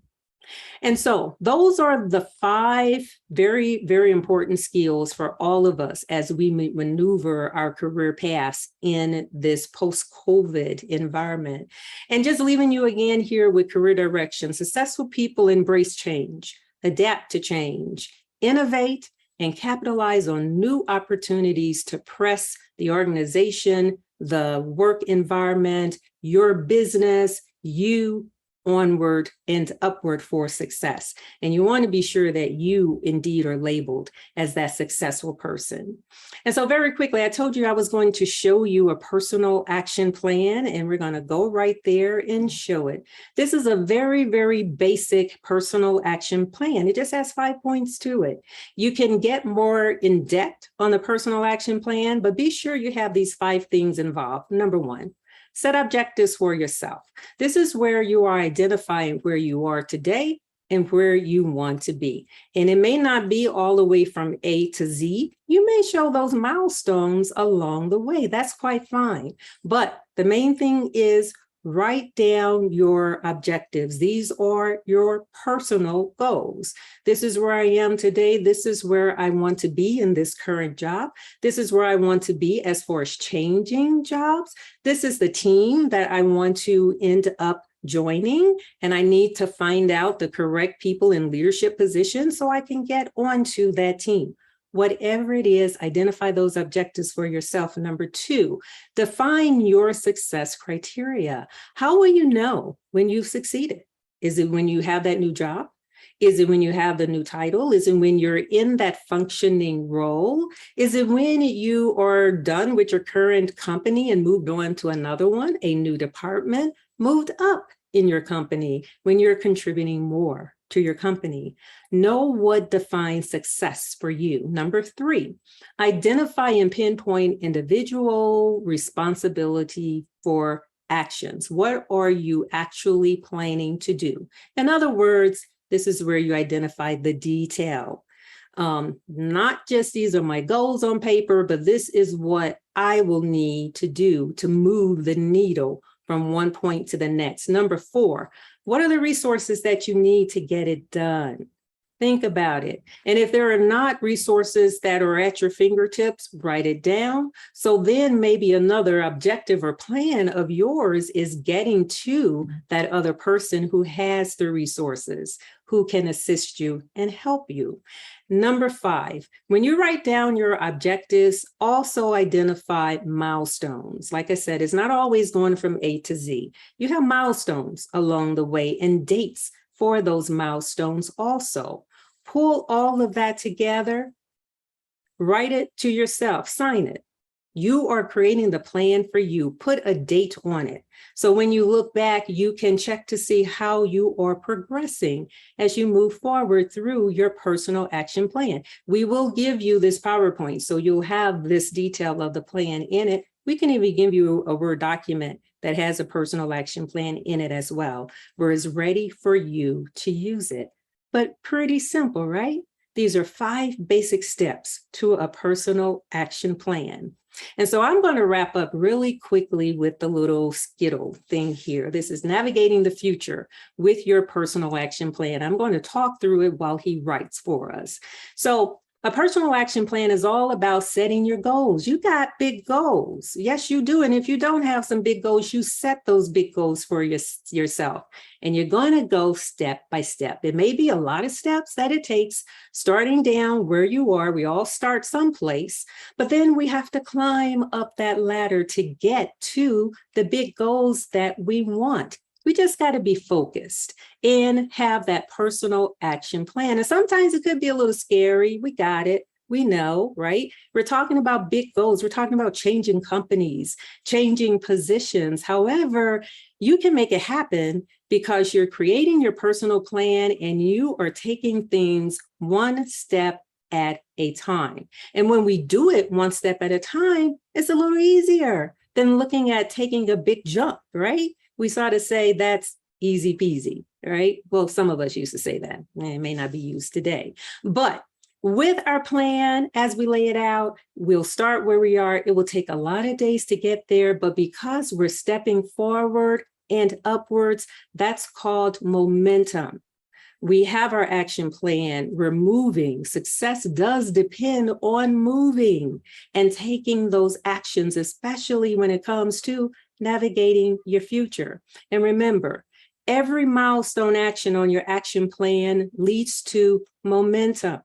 Speaker 2: And so those are the 5 very, very important skills for all of us as we maneuver our career paths in this post-COVID environment. And just leaving you again here with career direction. Successful people embrace change, adapt to change, innovate, and capitalize on new opportunities to press the organization, the work environment, your business, you onward and upward for success. And you want to be sure that you indeed are labeled as that successful person. And so very quickly, I told you I was going to show you a personal action plan, and we're going to go right there and show it. This is a very, very basic personal action plan. It just has 5 points to it. You can get more in depth on the personal action plan, but be sure you have these 5 things involved. Number 1, set objectives for yourself. This is where you are identifying where you are today and where you want to be. And it may not be all the way from A to Z. You may show those milestones along the way. That's quite fine. But the main thing is write down your objectives. These are your personal goals. This is where I am today. This is where I want to be in this current job. This is where I want to be as far as changing jobs. This is the team that I want to end up joining, and I need to find out the correct people in leadership positions so I can get onto that team. Whatever it is, identify those objectives for yourself. Number 2, define your success criteria. How will you know when you've succeeded? Is it when you have that new job? Is it when you have the new title? Is it when you're in that functioning role? Is it when you are done with your current company and moved on to another one, a new department, moved up in your company, when you're contributing more to your company? Know what defines success for you. Number 3, identify and pinpoint individual responsibility for actions. What are you actually planning to do? In other words, this is where you identify the detail. Not just these are my goals on paper, but this is what I will need to do to move the needle from one point to the next. Number 4, what are the resources that you need to get it done? Think about it. And if there are not resources that are at your fingertips, write it down. So then maybe another objective or plan of yours is getting to that other person who has the resources, who can assist you and help you. Number 5, when you write down your objectives, also identify milestones. Like I said, it's not always going from A to Z. You have milestones along the way and dates for those milestones also. Pull all of that together, write it to yourself, sign it. You are creating the plan for you. Put a date on it. So when you look back, you can check to see how you are progressing as you move forward through your personal action plan. We will give you this PowerPoint, so you'll have this detail of the plan in it. We can even give you a Word document that has a personal action plan in it as well, where it's ready for you to use it. But pretty simple, right? These are 5 basic steps to a personal action plan. And so I'm going to wrap up really quickly with the little skittle thing here. This is navigating the future with your personal action plan. I'm going to talk through it while he writes for us. So a personal action plan is all about setting your goals. You got big goals. Yes, you do. And if you don't have some big goals, you set those big goals for yourself. And you're going to go step by step. It may be a lot of steps that it takes, starting down where you are. We all start someplace, but then we have to climb up that ladder to get to the big goals that we want. We just got to be focused and have that personal action plan. And sometimes it could be a little scary. We got it. We know, right? We're talking about big goals. We're talking about changing companies, changing positions. However, you can make it happen because you're creating your personal plan and you are taking things one step at a time. And when we do it one step at a time, it's a little easier than looking at taking a big jump, right? We sort of say that's easy peasy, right? Well, some of us used to say that. It may not be used today. But with our plan, as we lay it out, we'll start where we are. It will take a lot of days to get there, but because we're stepping forward and upwards, that's called momentum. We have our action plan, we're moving. Success does depend on moving and taking those actions, especially when it comes to navigating your future. And remember, every milestone action on your action plan leads to momentum,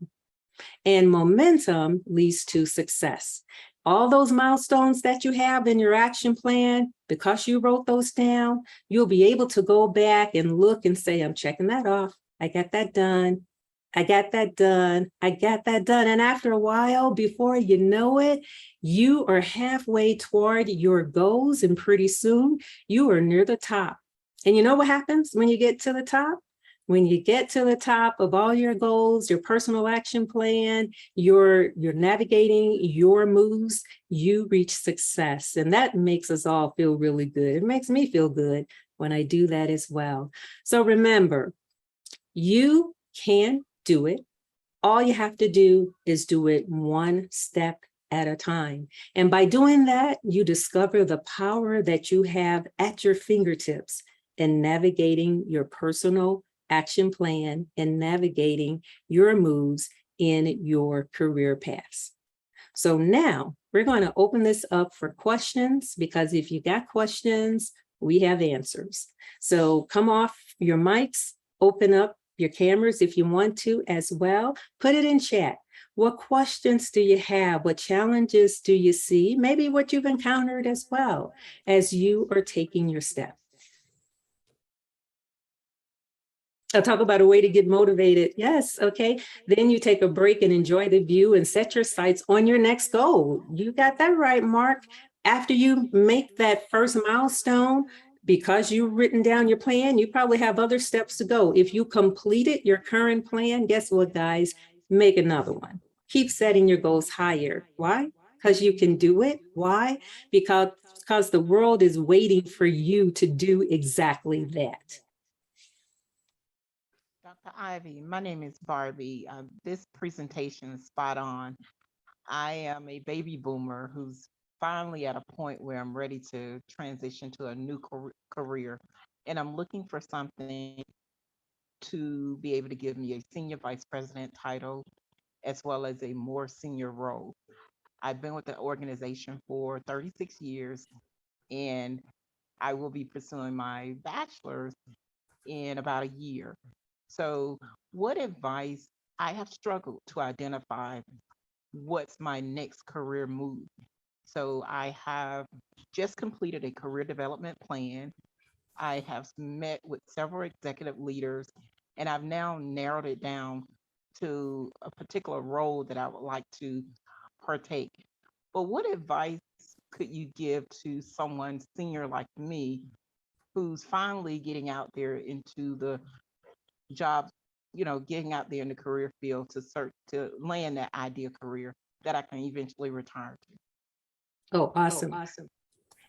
Speaker 2: and momentum leads to success. All those milestones that you have in your action plan, because you wrote those down, you'll be able to go back and look and say, I'm checking that off. I got that done. I got that done. I got that done. And after a while, before you know it, you are halfway toward your goals. And pretty soon you are near the top. And you know what happens when you get to the top? When you get to the top of all your goals, your personal action plan, you're navigating your moves, you reach success. And that makes us all feel really good. It makes me feel good when I do that as well. So remember, you can do it. All you have to do is do it one step at a time. And by doing that, you discover the power that you have at your fingertips in navigating your personal action plan and navigating your moves in your career paths. So now we're going to open this up for questions, because if you got questions, we have answers. So come off your mics, open up your cameras if you want to as well. Put it in chat. What questions do you have? What challenges do you see? Maybe what you've encountered as well as you are taking your step. I'll talk about a way to get motivated. Yes, okay. Then you take a break and enjoy the view and set your sights on your next goal. You got that right, Mark. After you make that first milestone, because you've written down your plan, you probably have other steps to go. If you completed your current plan, guess what, guys? Make another one. Keep setting your goals higher. Why? Because you can do it. Why? Because the world is waiting for you to do exactly that.
Speaker 5: Dr. Ivy, my name is Barbie. This presentation is spot on. I am a baby boomer who's finally at a point where I'm ready to transition to a new career. And I'm looking for something to be able to give me a senior vice president title, as well as a more senior role. I've been with the organization for 36 years, and I will be pursuing my bachelor's in about a year. So what advice, I have struggled to identify what's my next career move. So I have just completed a career development plan. I have met with several executive leaders, and I've now narrowed it down to a particular role that I would like to partake. But what advice could you give to someone senior like me who's finally getting out there into the job, getting out there in the career field to search to land that ideal career that I can eventually retire to?
Speaker 2: Oh, awesome.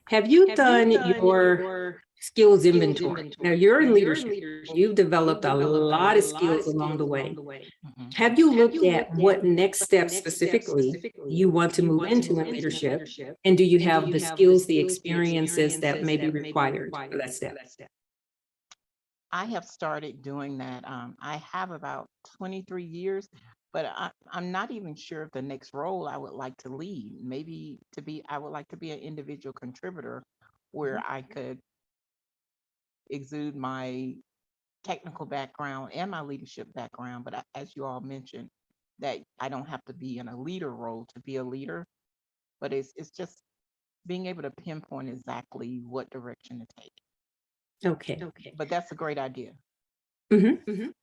Speaker 2: Have you done your skills inventory? Now you're in leadership. You've developed a lot of skills along the way.
Speaker 5: Mhm.
Speaker 2: Have you looked at what next steps specifically you want to move into in leadership? And do you have the skills, the experiences that may be required for that step?
Speaker 5: I have started doing that. I have about 23 years, but I'm not even sure if the next role I would like to lead. Maybe I would like to be an individual contributor where I could exude my technical background and my leadership background. But as you all mentioned, that I don't have to be in a leader role to be a leader, but it's just being able to pinpoint exactly what direction to take.
Speaker 2: Okay.
Speaker 5: But that's a great idea.
Speaker 2: Mhm.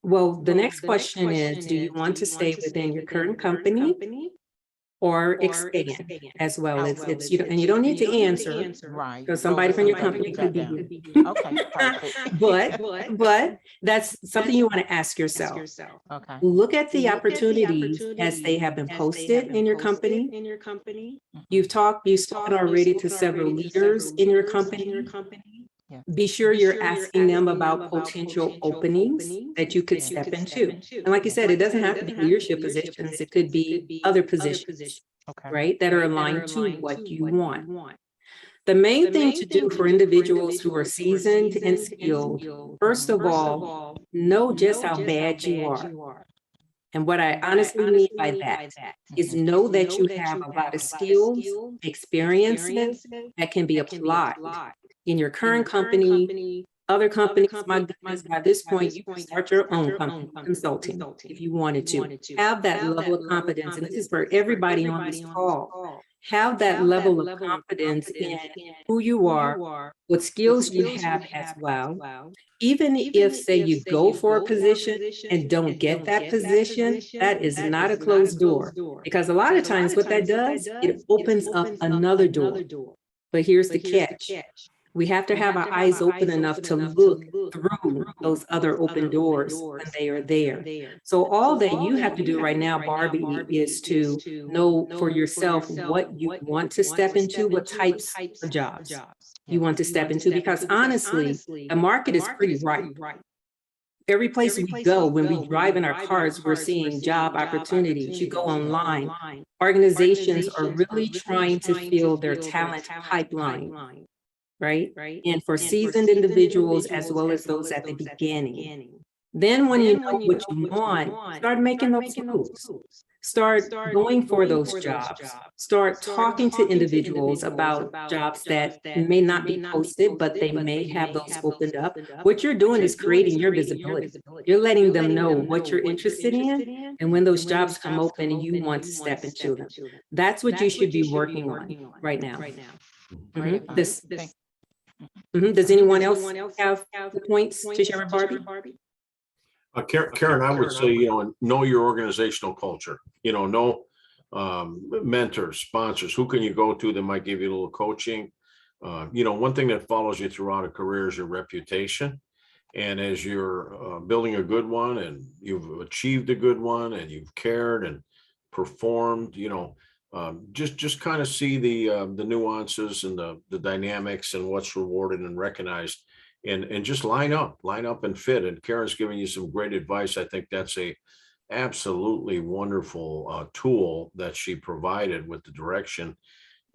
Speaker 2: Well, the next question is, do you want to stay within your current company or expand as well? It's you know, and you don't need to answer
Speaker 5: Right.
Speaker 2: because somebody from your company could be you.
Speaker 5: Okay, perfect.
Speaker 2: But that's something you want to ask yourself.
Speaker 5: Okay.
Speaker 2: Look at the opportunities as they have been posted in your company. You've spoken already to several leaders in your company.
Speaker 5: Yeah.
Speaker 2: Be sure you're asking them about potential openings that you could step into. And like you said, it doesn't have to be leadership positions. It could be other positions,
Speaker 5: Okay.
Speaker 2: right, that are aligned to what you want. The main thing to do for individuals who are seasoned and skilled, first of all, know just how bad you are. And what I honestly mean by that is know that you have a lot of skills, experiences that can be applied in your current company, other companies. My goodness, by this point, you can start your own company consulting if you wanted to. Have that level of confidence, and this is for everybody on this call. Have that level of confidence in who you are, what skills you have as well. Even if, say, you go for a position and don't get that position, that is not a closed door. Because a lot of times what that does, it opens up another door. But here's the catch. We have to have our eyes open enough to look through those other open doors when they are there. So all that you have to do right now, Barbie, is to know for yourself what you want to step into, what types of jobs you want to step into, because honestly, the market is pretty ripe. Every place we go, when we drive in our cars, we're seeing job opportunities. You go online, organizations are really trying to fill their talent pipeline, right? And for seasoned individuals as well as those at the beginning. Then when you know what you want, start making those moves. Start going for those jobs. Start talking to individuals about jobs that may not be posted, but they may have those opened up. What you're doing is creating your visibility. You're letting them know what you're interested in, and when those jobs come open and you want to step into them. That's what you should be working on right now. Does anyone else have points to share with Barbie?
Speaker 3: Karen, I would say, know your organizational culture, know mentors, sponsors, who can you go to that might give you a little coaching. One thing that follows you throughout a career is your reputation. And as you're building a good one and you've achieved a good one and you've cared and performed, just kind of see the nuances and the dynamics and what's rewarded and recognized. And just line up and fit. And Karen's giving you some great advice. I think that's a absolutely wonderful tool that she provided with the direction.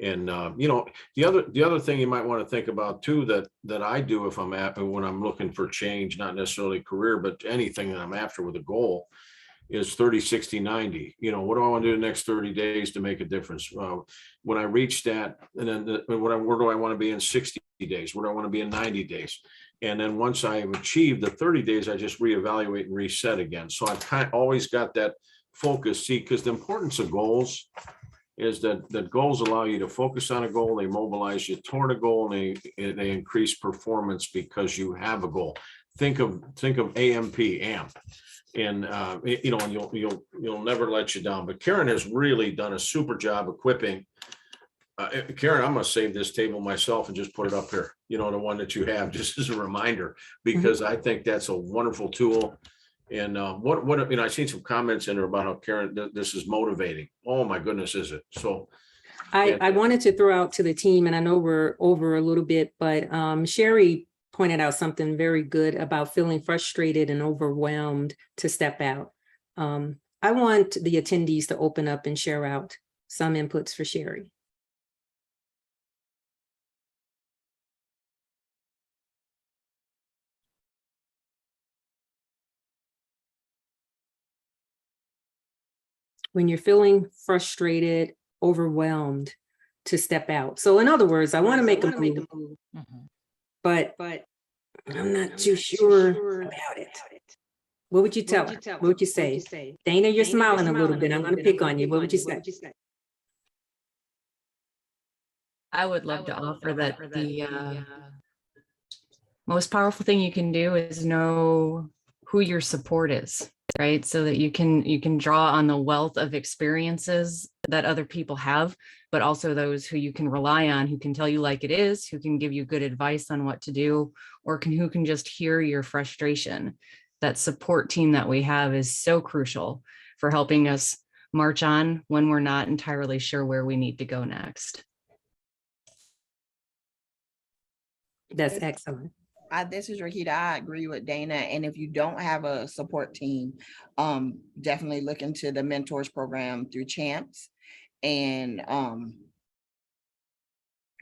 Speaker 3: And the other thing you might want to think about too, that I do if when I'm looking for change, not necessarily career, but anything that I'm after with a goal, is 30, 60, 90. What do I want to do the next 30 days to make a difference? When I reach that, and then where do I want to be in 60 days? Where do I want to be in 90 days? And then once I've achieved the 30 days, I just reevaluate and reset again. So I've kind of always got that focus. See, because the importance of goals is that goals allow you to focus on a goal. They mobilize you toward a goal, and they increase performance because you have a goal. Think of AMP. And and you'll never let you down. But Karen has really done a super job equipping. Karen, I'm going to save this table myself and just put it up here. The one that you have, just as a reminder, because I think that's a wonderful tool. And I've seen some comments in there about how Karen, this is motivating. Oh my goodness, is it? So
Speaker 2: I wanted to throw out to the team, and I know we're over a little bit, but Sherry pointed out something very good about feeling frustrated and overwhelmed to step out. I want the attendees to open up and share out some inputs for Sherry. When you're feeling frustrated, overwhelmed, to step out. So in other words, I want to make a move, but I'm not too sure about it. What would you tell her? What would you say? Dana, you're smiling a little bit. I'm going to pick on you. What would you say?
Speaker 6: I would love to offer that the most powerful thing you can do is know who your support is, right? So that you can draw on the wealth of experiences that other people have, but also those who you can rely on, who can tell you like it is, who can give you good advice on what to do, or who can just hear your frustration. That support team that we have is so crucial for helping us march on when we're not entirely sure where we need to go next.
Speaker 2: That's excellent.
Speaker 4: This is Rakita. I agree with Dana. And if you don't have a support team, definitely look into the mentors program through Champs, and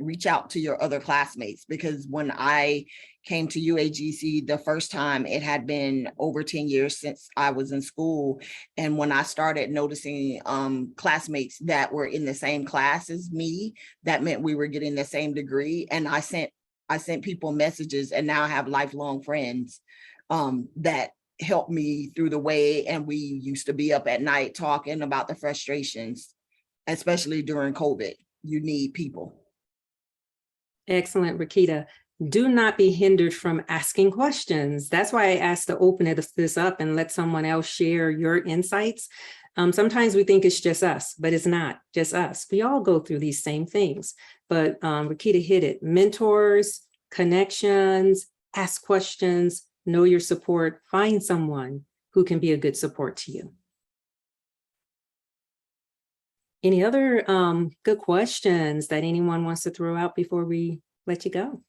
Speaker 4: reach out to your other classmates, because when I came to UAGC the first time, it had been over 10 years since I was in school. And when I started noticing classmates that were in the same class as me, that meant we were getting the same degree. And I sent people messages, and now I have lifelong friends that helped me through the way. And we used to be up at night talking about the frustrations, especially during COVID. You need people.
Speaker 2: Excellent, Rakita. Do not be hindered from asking questions. That's why I asked to open this up and let someone else share your insights. Sometimes we think it's just us, but it's not just us. We all go through these same things. But Rakita hit it. Mentors, connections, ask questions, know your support, find someone who can be a good support to you. Any other good questions that anyone wants to throw out before we let you go?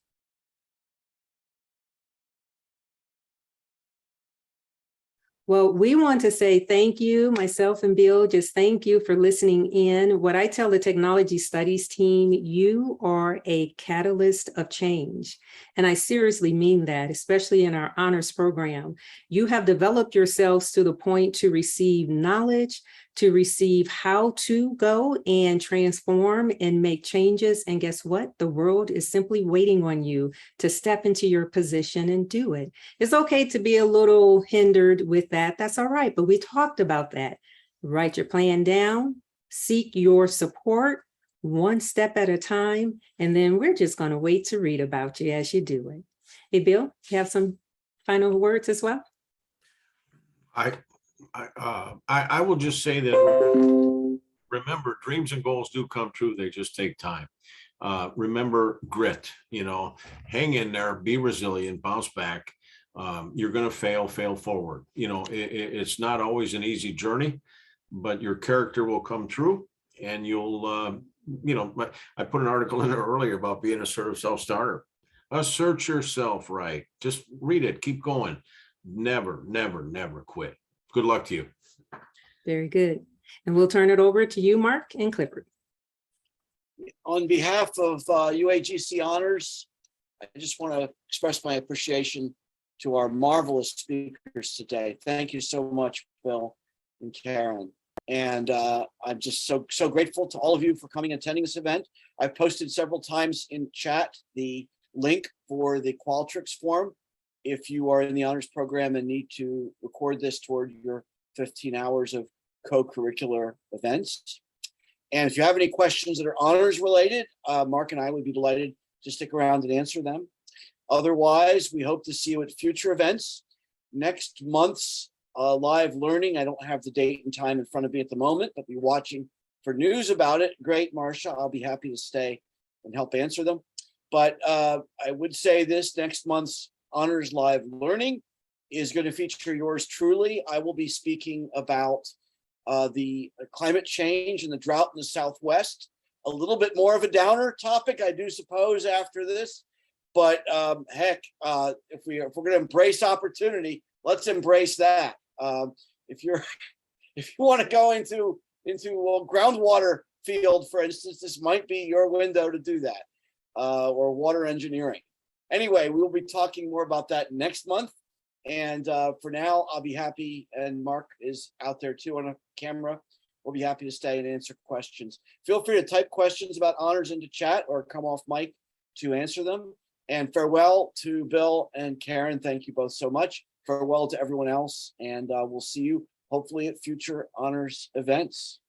Speaker 2: Well, we want to say thank you, myself and Bill, just thank you for listening in. What I tell the technology studies team, you are a catalyst of change. And I seriously mean that, especially in our honors program. You have developed yourselves to the point to receive knowledge, to receive how to go and transform and make changes. And guess what? The world is simply waiting on you to step into your position and do it. It's okay to be a little hindered with that. That's all right. But we talked about that. Write your plan down, seek your support one step at a time. And then we're just going to wait to read about you as you do it. Hey, Bill, you have some final words as well?
Speaker 3: I will just say that, remember, dreams and goals do come true. They just take time. Remember grit, hang in there, be resilient, bounce back. You're going to fail forward. It's not always an easy journey, but your character will come true, and you'll, I put an article in there earlier about being a assertive self-starter. Assert yourself, right? Just read it, keep going. Never, never, never quit. Good luck to you.
Speaker 2: Very good. And we'll turn it over to you, Mark and Clifford.
Speaker 1: On behalf of UAGC Honors, I just want to express my appreciation to our marvelous speakers today. Thank you so much, Bill and Karen. And I'm just so grateful to all of you for coming and attending this event. I've posted several times in chat the link for the Qualtrics form if you are in the honors program and need to record this toward your 15 hours of co-curricular events. And if you have any questions that are honors related, Mark and I would be delighted to stick around and answer them. Otherwise, we hope to see you at future events. Next month's live learning, I don't have the date and time in front of me at the moment, but be watching for news about it. Great, Marcia, I'll be happy to stay and help answer them. But I would say this, next month's Honors Live Learning is going to feature yours truly. I will be speaking about the climate change and the drought in the Southwest, a little bit more of a downer topic, I do suppose, after this. But heck, if we're going to embrace opportunity, let's embrace that. If you want to go into a groundwater field, for instance, this might be your window to do that, or water engineering. Anyway, we'll be talking more about that next month. And for now, I'll be happy, and Mark is out there too on a camera. We'll be happy to stay and answer questions. Feel free to type questions about honors into chat or come off mic to answer them. And farewell to Bill and Karen. Thank you both so much. Farewell to everyone else. And we'll see you hopefully at future honors events.